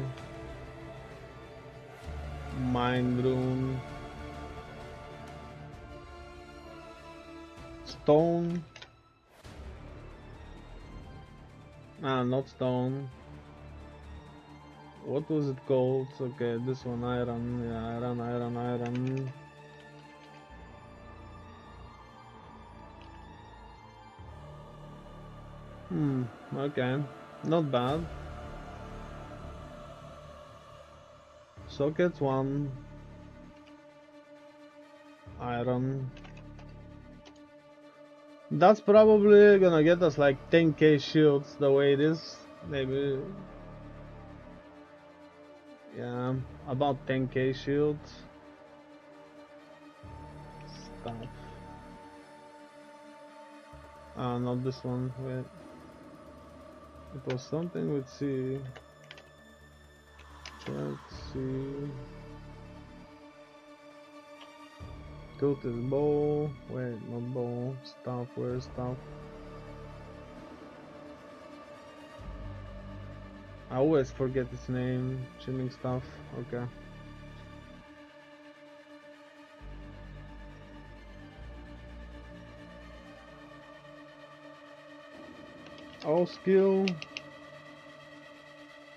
Mind rune. Stone. Not stone. What was it called? Okay, this one, iron. Yeah, iron. Okay, not bad. Socket 1. Iron. That's probably gonna get us like 10k shields the way it is. Maybe. Yeah, about 10k shields. Stuff. Not this one. Wait. It was something with C. Let's see. Tilted bow. Wait, not bow. Stuff. Where's stuff? I always forget its name. Chilling stuff. Okay. All skill.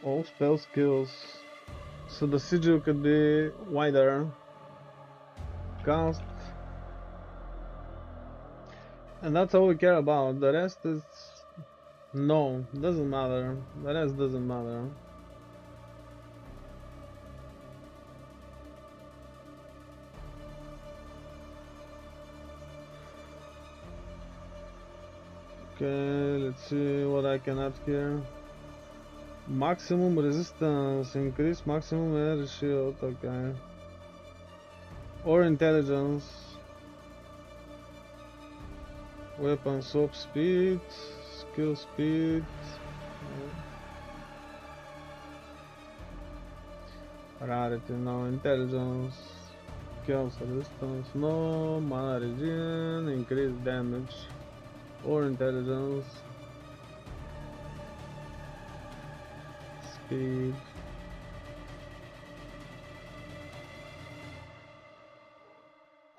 All spell skills. So the sigil could be wider. Cast. And that's all we care about. The rest is... No, doesn't matter. The rest doesn't matter. Okay, let's see what I can add here. Maximum resistance, increase maximum air shield, okay. Or intelligence. Weapon swap speed, skill speed. Rarity, no, intelligence. Chaos resistance, no. Mana regen, increased damage or intelligence. Speed.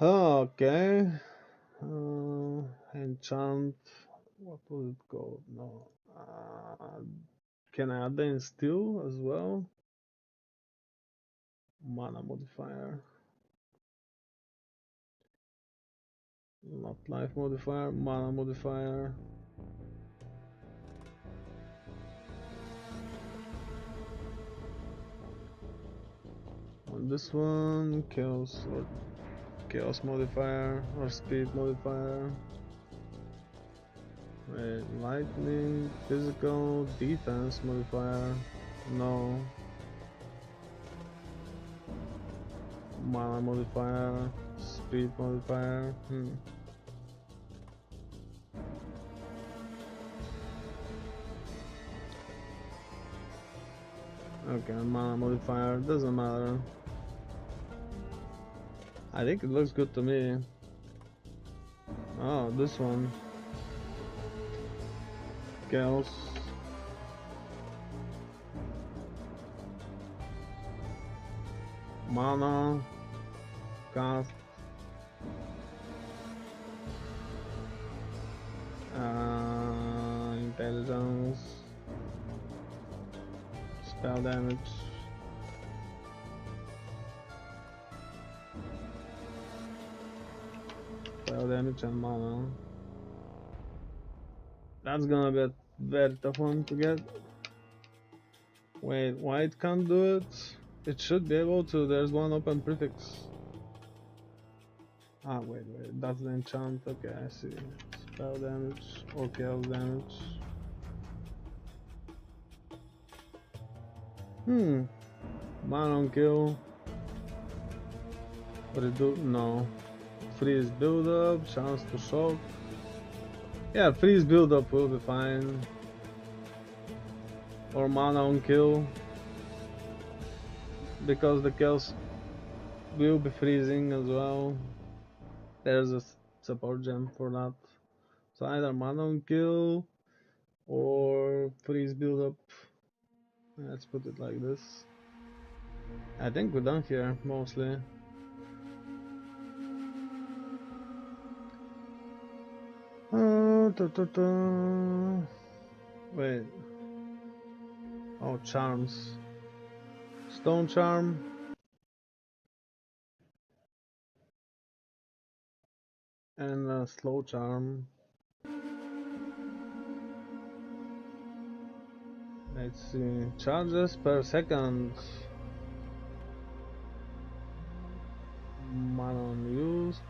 Okay. Enchant. What was it called? No. Can I add the instill as well? Mana modifier. Not life modifier, mana modifier. On this one, chaos or chaos modifier or speed modifier. Wait, lightning, physical, defense modifier. No. Mana modifier, speed modifier. Okay, mana modifier, doesn't matter. I think it looks good to me. Oh, this one. Chaos. Mana. Cast. Intelligence. Spell damage. Spell damage and mana. That's gonna be a very tough one to get. Wait, why it can't do it? It should be able to. There's one open prefix. Ah, wait, that's the enchant. Okay, I see. Spell damage or chaos damage. Mana on kill. What it do? No. Freeze build up, chance to shock. Yeah, freeze build up will be fine. Or mana on kill. Because the kills will be freezing as well. There's a support gem for that. So either mana on kill or freeze build up. Let's put it like this. I think we're done here mostly. Wait. Oh, charms. Stone charm. And a slow charm. Let's see. Charges per second. Mana unused.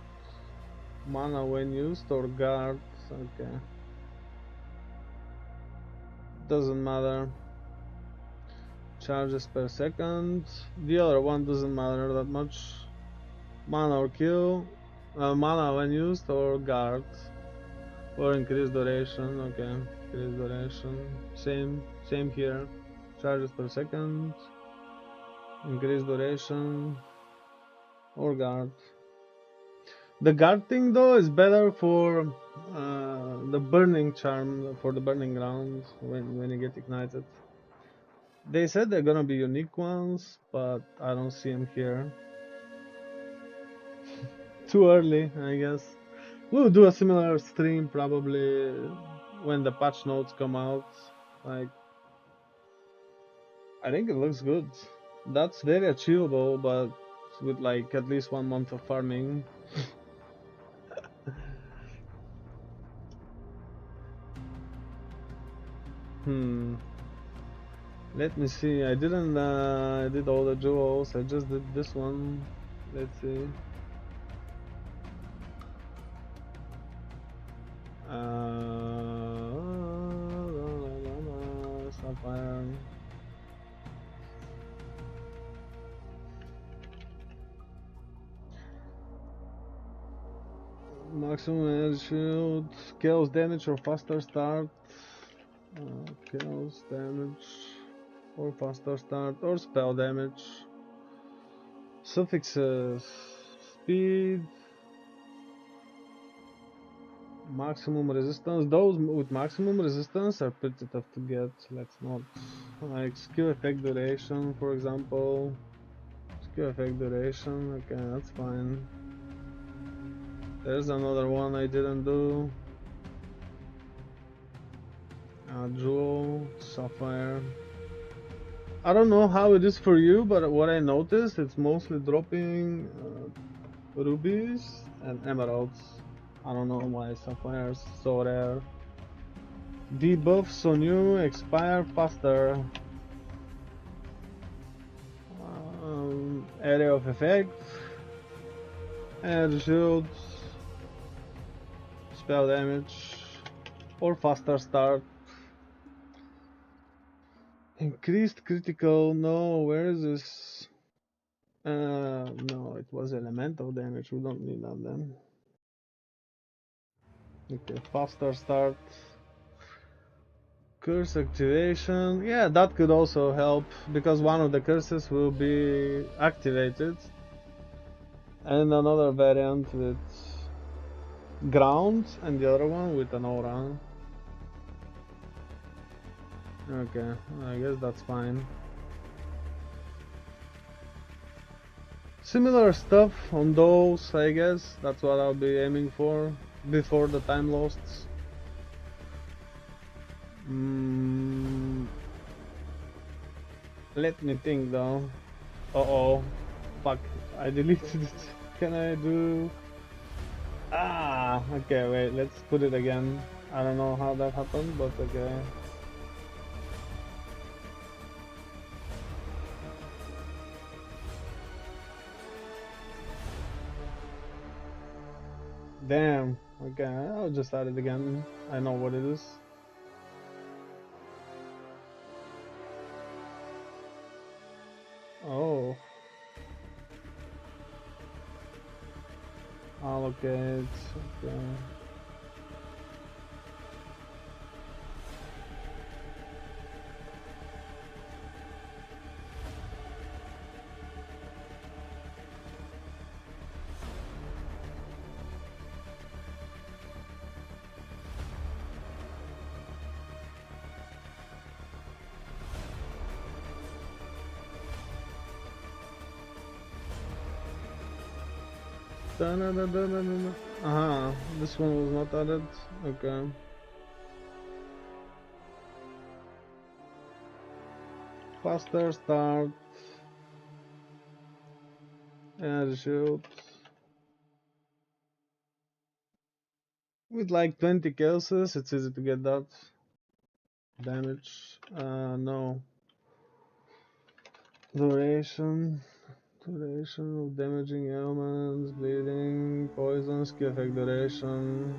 Mana when used or guard. Okay. Doesn't matter. Charges per second. The other one doesn't matter that much. Mana or kill. Mana when used or guard. Or increased duration. Okay. Increased duration. Same here. Charges per second. Increased duration. Or guard. The guard thing though is better for the burning charm, for the burning ground when you get ignited. They said they're gonna be unique ones, but I don't see them here. Too early, I guess. We'll do a similar stream probably when the patch notes come out. Like, I think it looks good. That's very achievable, but with like at least 1 month of farming. Let me see. I didn't did all the jewels. I just did this one. Let's see. Sapphire. Maximum energy shield, chaos damage or faster start. Chaos damage or faster start or spell damage. Suffixes. speed, maximum resistance. Those with maximum resistance are pretty tough to get. Let's not, like skill effect duration, for example. Skill effect duration, okay, that's fine. There's another one I didn't do. Jewel, sapphire. I don't know how it is for you, but what I noticed, it's mostly dropping rubies and emeralds. I don't know why sapphires so rare. Debuff so new, expire faster. Area of effect, air shield, spell damage, or faster start. Increased critical, no, where is this? No, it was elemental damage, we don't need that then. Okay, faster start. Curse activation, yeah, that could also help, because one of the curses will be activated. And another variant with ground, and the other one with an aura. Okay, I guess that's fine. Similar stuff on those, I guess. That's what I'll be aiming for before the time losts. Let me think though. Uh-oh. Fuck, I deleted it. Can I do... Ah, okay, wait, let's put it again. I don't know how that happened, but okay. Damn, okay, I'll just add it again. I know what it is. Oh. Allocate, okay. This one was not added. Okay. Faster start. Air shield. With like 20 kills, it's easy to get that. Damage. No. Duration. Duration of damaging elements, bleeding, poison, skill effect duration,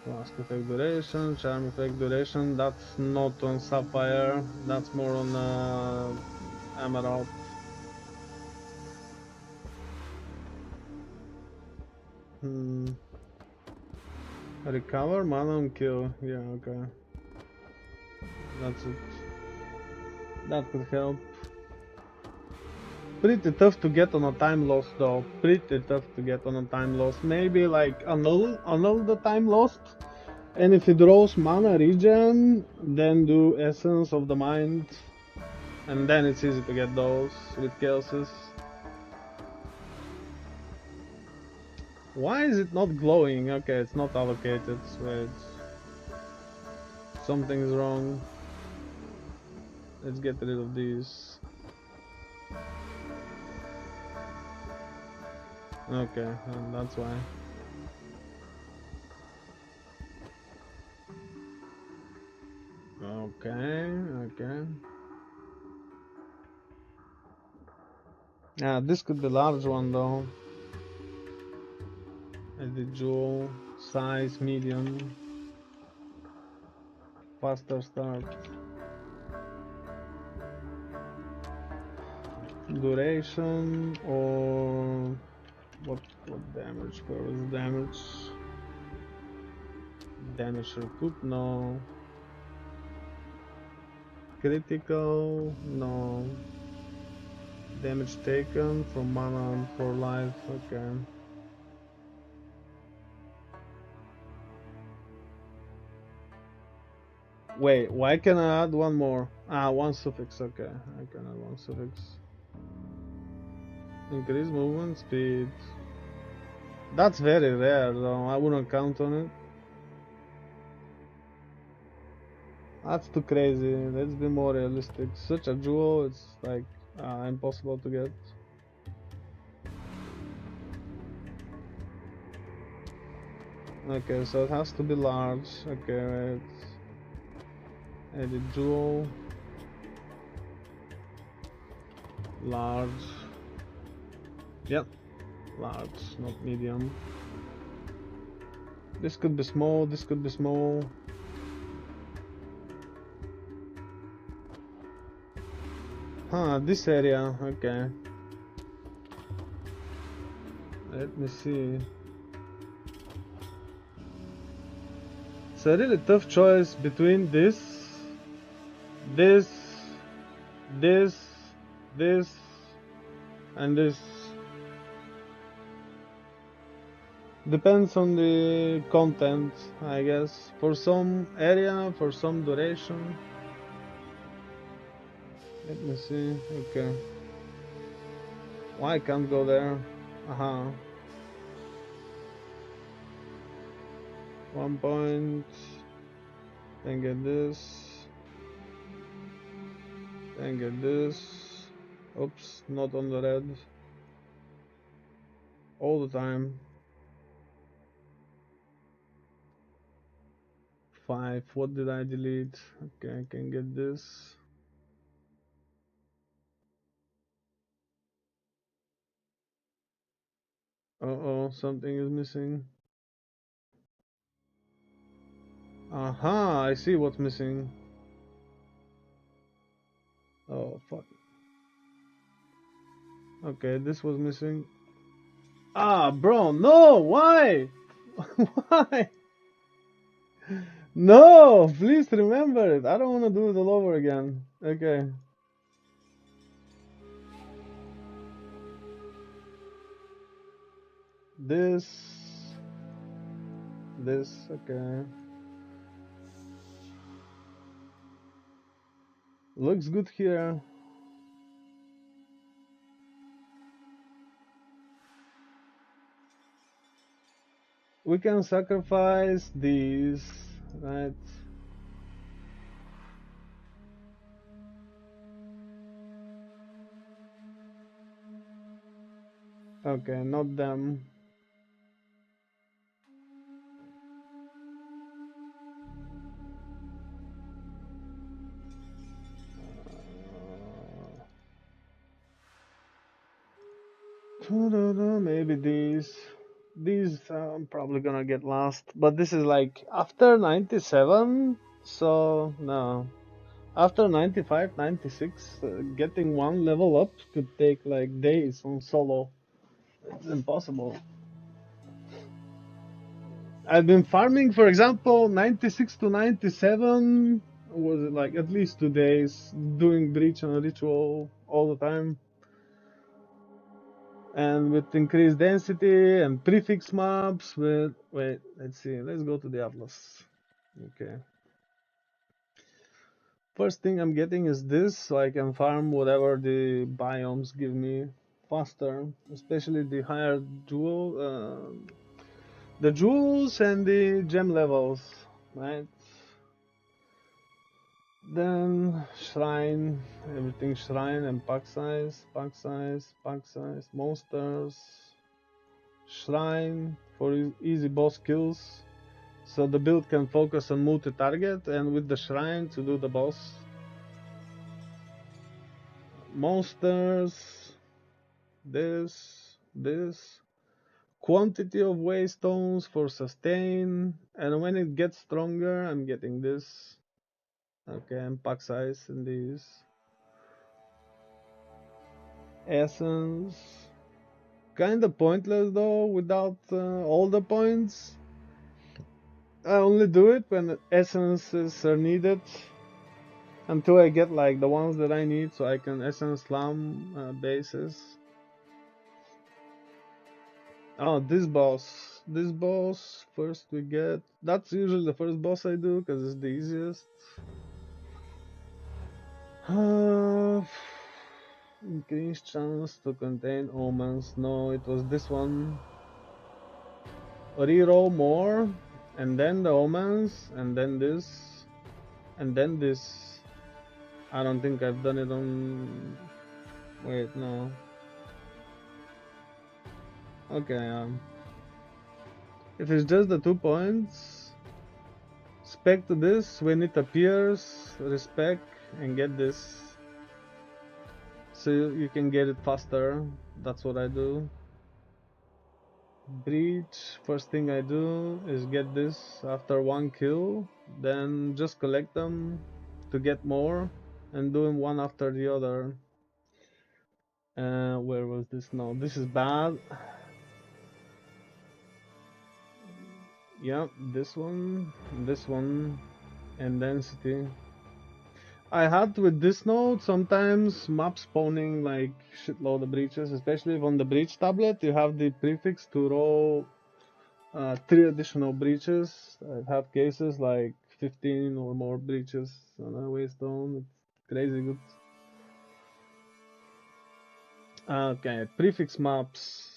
mask effect duration, charm effect duration. That's not on sapphire, that's more on emerald. Recover, mana and kill. Yeah, okay. That's it. That could help. Pretty tough to get on a time loss though. Pretty tough to get on a time loss. Maybe like annul the time lost. And if it draws mana regen, then do Essence of the Mind. And then it's easy to get those with Chaoses. Why is it not glowing? Okay, it's not allocated. Wait. Something's wrong. Let's get rid of these. Okay, and that's why. Okay. Yeah, this could be a large one though. The jewel, size, medium, faster start. Duration or what damage? First damage. Damage recoup, no. Critical, no. Damage taken from mana and for life, okay. Wait, why can I add one more? Ah, one suffix, okay. I can add one suffix. Increase movement speed. That's very rare though, I wouldn't count on it. That's too crazy, let's be more realistic. Such a jewel, it's like impossible to get. Okay, so it has to be large. Okay, right. Edit jewel. Large. Yep. Large, not medium. This could be small, this could be small. Huh, this area, okay. Let me see. It's a really tough choice between this, this, and this. Depends on the content, I guess. For some area, for some duration. Let me see, okay. Why I can't go there? Aha. 1 point. Then get this. Then get this. Oops, not on the red. All the time. 5. What did I delete? Okay, I can get this. Uh-oh, something is missing. Aha, I see what's missing. Oh, fuck. Okay, this was missing. Ah, bro, no, why? Why? No, please remember it. I don't want to do it all over again. Okay. This, okay. Looks good here. We can sacrifice these, right? Okay, not them. Maybe these. These I'm probably gonna get lost, but this is like after 97, so no. After 95, 96, getting one level up could take like days on solo. It's impossible. I've been farming, for example, 96 to 97 was like at least 2 days, doing breach and ritual all the time. And with increased density and prefix maps with, wait, let's see, let's go to the atlas. Okay. First thing I'm getting is this, so I can farm whatever the biomes give me faster, especially the higher jewel, the jewels and the gem levels, right? Then shrine, everything shrine and pack size, monsters, shrine for easy boss kills, so the build can focus on multi-target and with the shrine to do the boss. Monsters, this, quantity of waystones for sustain, and when it gets stronger I'm getting this. Okay, and pack size in these. Essence, kinda pointless though without all the points. I only do it when essences are needed. until I get like the ones that I need so I can essence slam bases. Oh, this boss first we get, that's usually the first boss I do because it's the easiest. Increased chance to contain omens. No, it was this one. Reroll more, and then the omens, and then this, and then this. I don't think I've done it on. Wait, no. Okay, if it's just the 2 points, spec to this when it appears, respec, and get this. So you can get it faster. That's what I do. Breach, first thing I do is get this after 1 kill, then just collect them to get more and do them one after the other. Where was this? No, this is bad. Yeah, this one, and density. I had with this node sometimes map spawning like shitload of breaches, especially if on the breach tablet you have the prefix to roll 3 additional breaches. I've had cases like 15 or more breaches on a waystone. It's crazy good. Okay, prefix maps.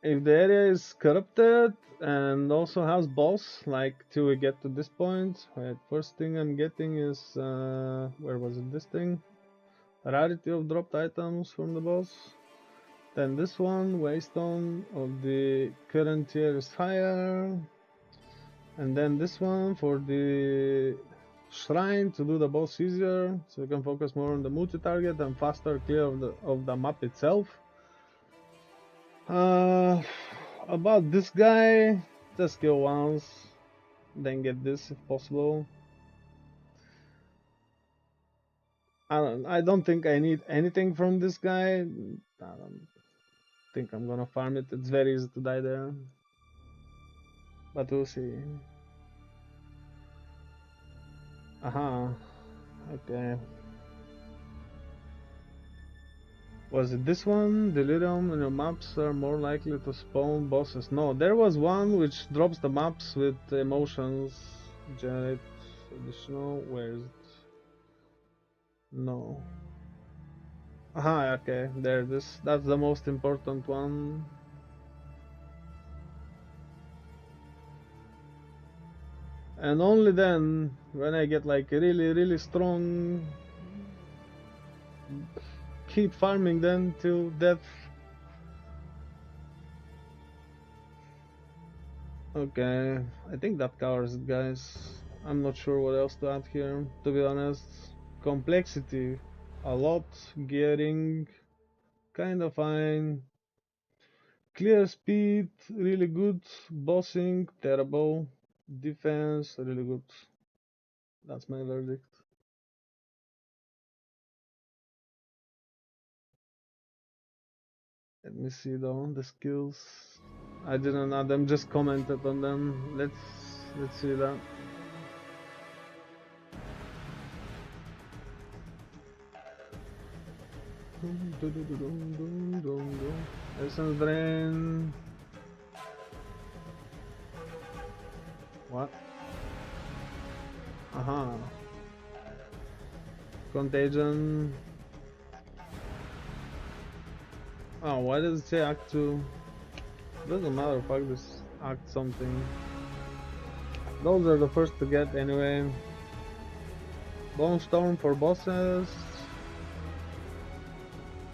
If the area is corrupted and also has boss, like till we get to this point. Wait, first thing I'm getting is where was it? This thing? Rarity of dropped items from the boss. Then this one, waystone of the current tier is higher. And then this one for the shrine to do the boss easier, so you can focus more on the multi-target and faster clear of the map itself. About this guy, just kill once, then get this if possible. I don't think I need anything from this guy. I don't think I'm gonna farm it. It's very easy to die there, but we'll see. Aha. Okay. Was it this one? Delirium and your maps are more likely to spawn bosses. No, there was one which drops the maps with emotions. Generate additional. Where is it? No. Aha, okay, there it is. That's the most important one. And only then, when I get like really strong, keep farming then till death. Okay, I think that covers it, guys. I'm not sure what else to add here, to be honest. Complexity, a lot. Gearing, kinda fine. Clear speed, really good. Bossing, terrible. Defense, really good. That's my verdict. Let me see though, the skills. I didn't add them, just commented on them. Let's see that. Essence drain. What? Aha. Contagion. Oh, why does it say Act 2? Doesn't matter, fuck this. Act something. Those are the first to get anyway. Bone Storm for bosses.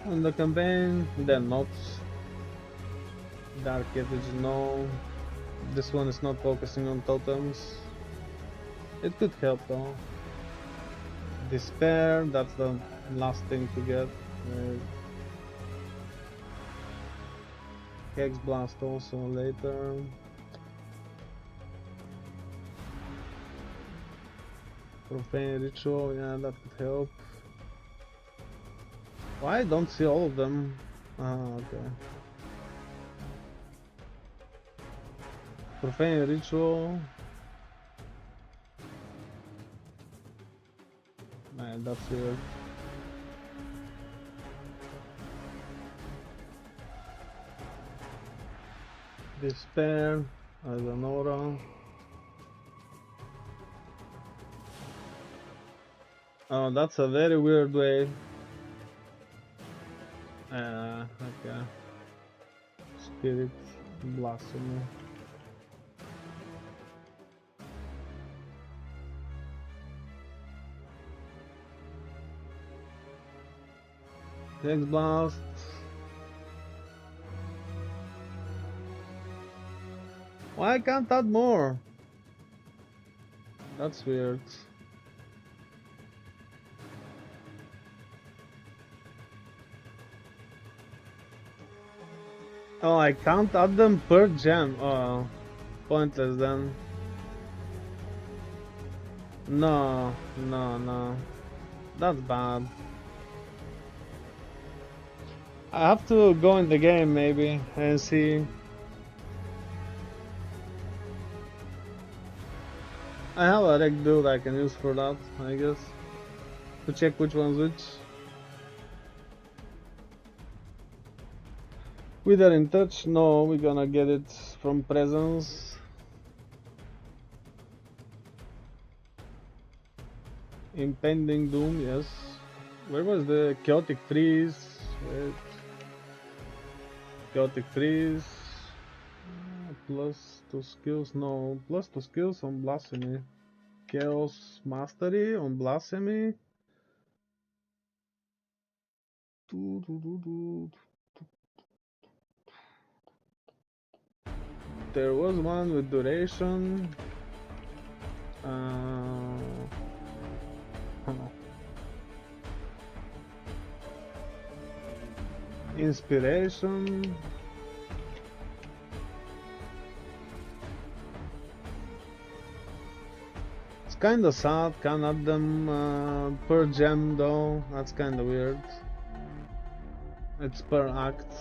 On the campaign, then not. Dark Effigy, no. This one is not focusing on totems. It could help though. Despair, that's the last thing to get. Hex Blast also later. Profane Ritual, yeah, that could help. Why I don't see all of them? Ah, okay. Profane Ritual. Man, that's weird. Despair, Adanora. Oh, that's a very weird way. Okay. Spirit, Blasphemy. Next blast. Why can't that more? That's weird. Oh, I can't add them per gem. Oh, pointless then. No, no, no. That's bad. I have to go in the game maybe and see. I have a rec build I can use for that, I guess. To check which one's which. Wither in touch? No, we're gonna get it from presence. Impending doom, yes. Where was the chaotic freeze? Wait. Chaotic freeze. Plus 2 skills, no. Plus 2 skills on blasphemy. Chaos mastery on blasphemy. There was one with duration. Inspiration. It's kinda sad, can't add them per gem though, that's kinda weird. It's per act.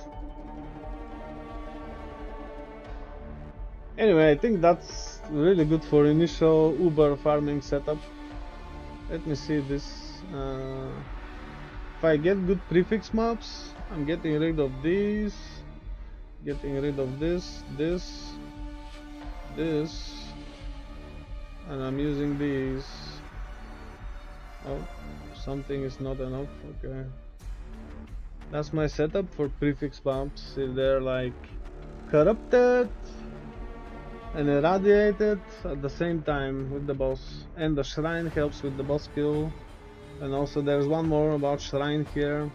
Anyway, I think that's really good for initial Uber farming setup. Let me see this. If I get good prefix maps, I'm getting rid of these, getting rid of this, and I'm using these. Oh, something is not enough, okay. That's my setup for prefix maps. If they're like corrupted and irradiated at the same time with the boss, and the shrine helps with the boss kill. And also there's one more about shrine here.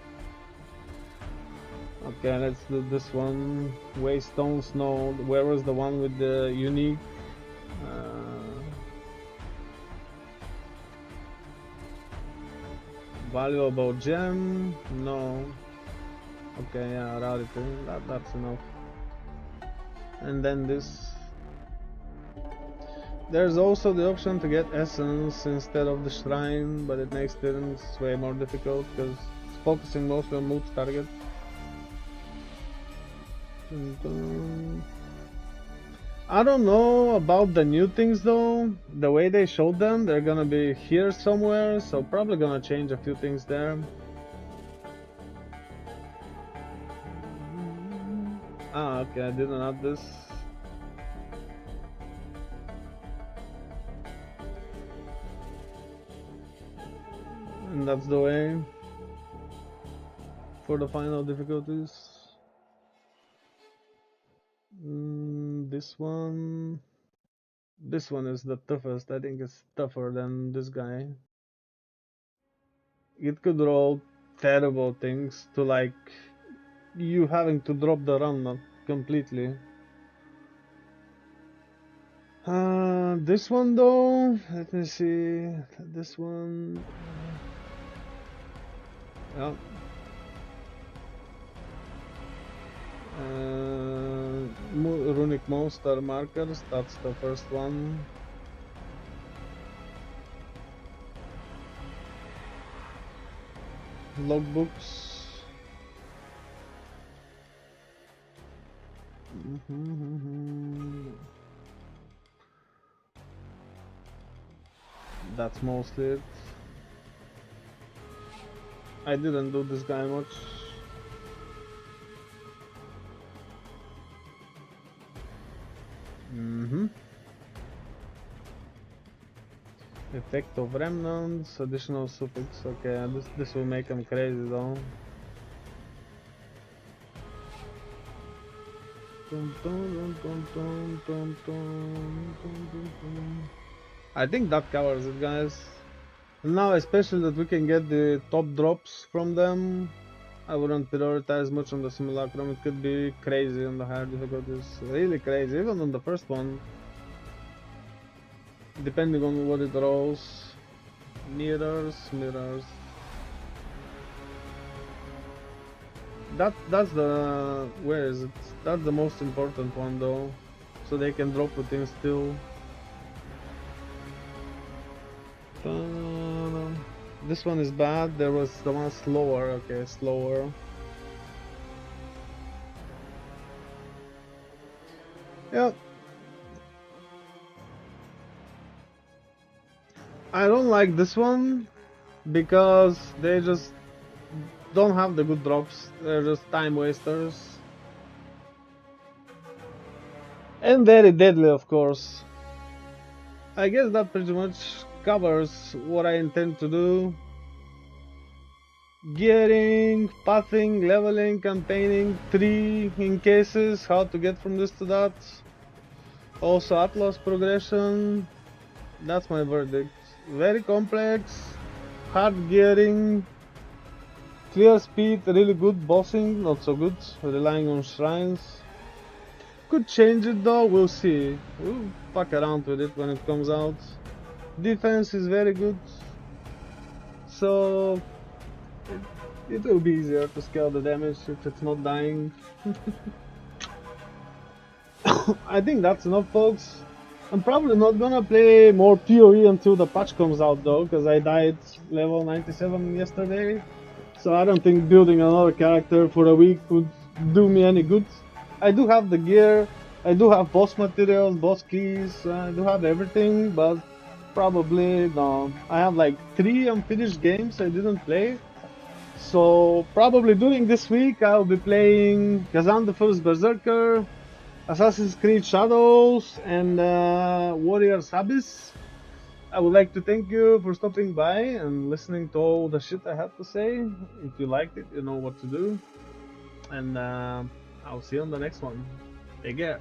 Okay, let's do this one. Waystones, no. Where was the one with the unique? Valuable gem, no. Okay, yeah, rarity, that's enough. And then this. There's also the option to get essence instead of the shrine, but it makes things way more difficult because it's focusing mostly on multi-target. I don't know about the new things though. The way they showed them, they're gonna be here somewhere, so probably gonna change a few things there. Ah, okay, I didn't add this. And that's the way for the final difficulties. This one is the toughest. I think it's tougher than this guy. It could roll terrible things to like you having to drop the run completely. This one though, let me see. This one, yeah. Runic monster markers. That's the first one. Logbooks. That's mostly it. I didn't do this guy much. Effect of remnants, additional suffix. Okay, this will make him crazy though. I think that covers it, guys. Now, especially that we can get the top drops from them, I wouldn't prioritize much on the simulacrum. It could be crazy on the higher difficulties, really crazy, even on the first one, depending on what it rolls. Mirrors. That's the, where is it? That's the most important one though, so they can drop it in still. This one is bad. There was the one slower. Okay, slower. Yep. I don't like this one because they just don't have the good drops. They're just time wasters. And very deadly, of course. I guess that pretty much covers what I intend to do. Gearing, pathing, leveling, campaigning, 3 in cases, how to get from this to that. Also Atlas progression. That's my verdict. Very complex, hard gearing, clear speed, really good bossing, not so good, relying on shrines. Could change it though, we'll see. We'll fuck around with it when it comes out. Defense is very good, so it will be easier to scale the damage if it's not dying. I think that's enough, folks. I'm probably not gonna play more PoE until the patch comes out though, because I died level 97 yesterday. So I don't think building another character for a week would do me any good. I do have the gear, I do have boss materials, boss keys, I do have everything, but probably no. I have like 3 unfinished games I didn't play. So probably during this week I'll be playing Kazan the First Berserker, Assassin's Creed Shadows, and Warriors Abyss. I would like to thank you for stopping by and listening to all the shit I had to say. If you liked it, you know what to do. And I'll see you on the next one. Take care.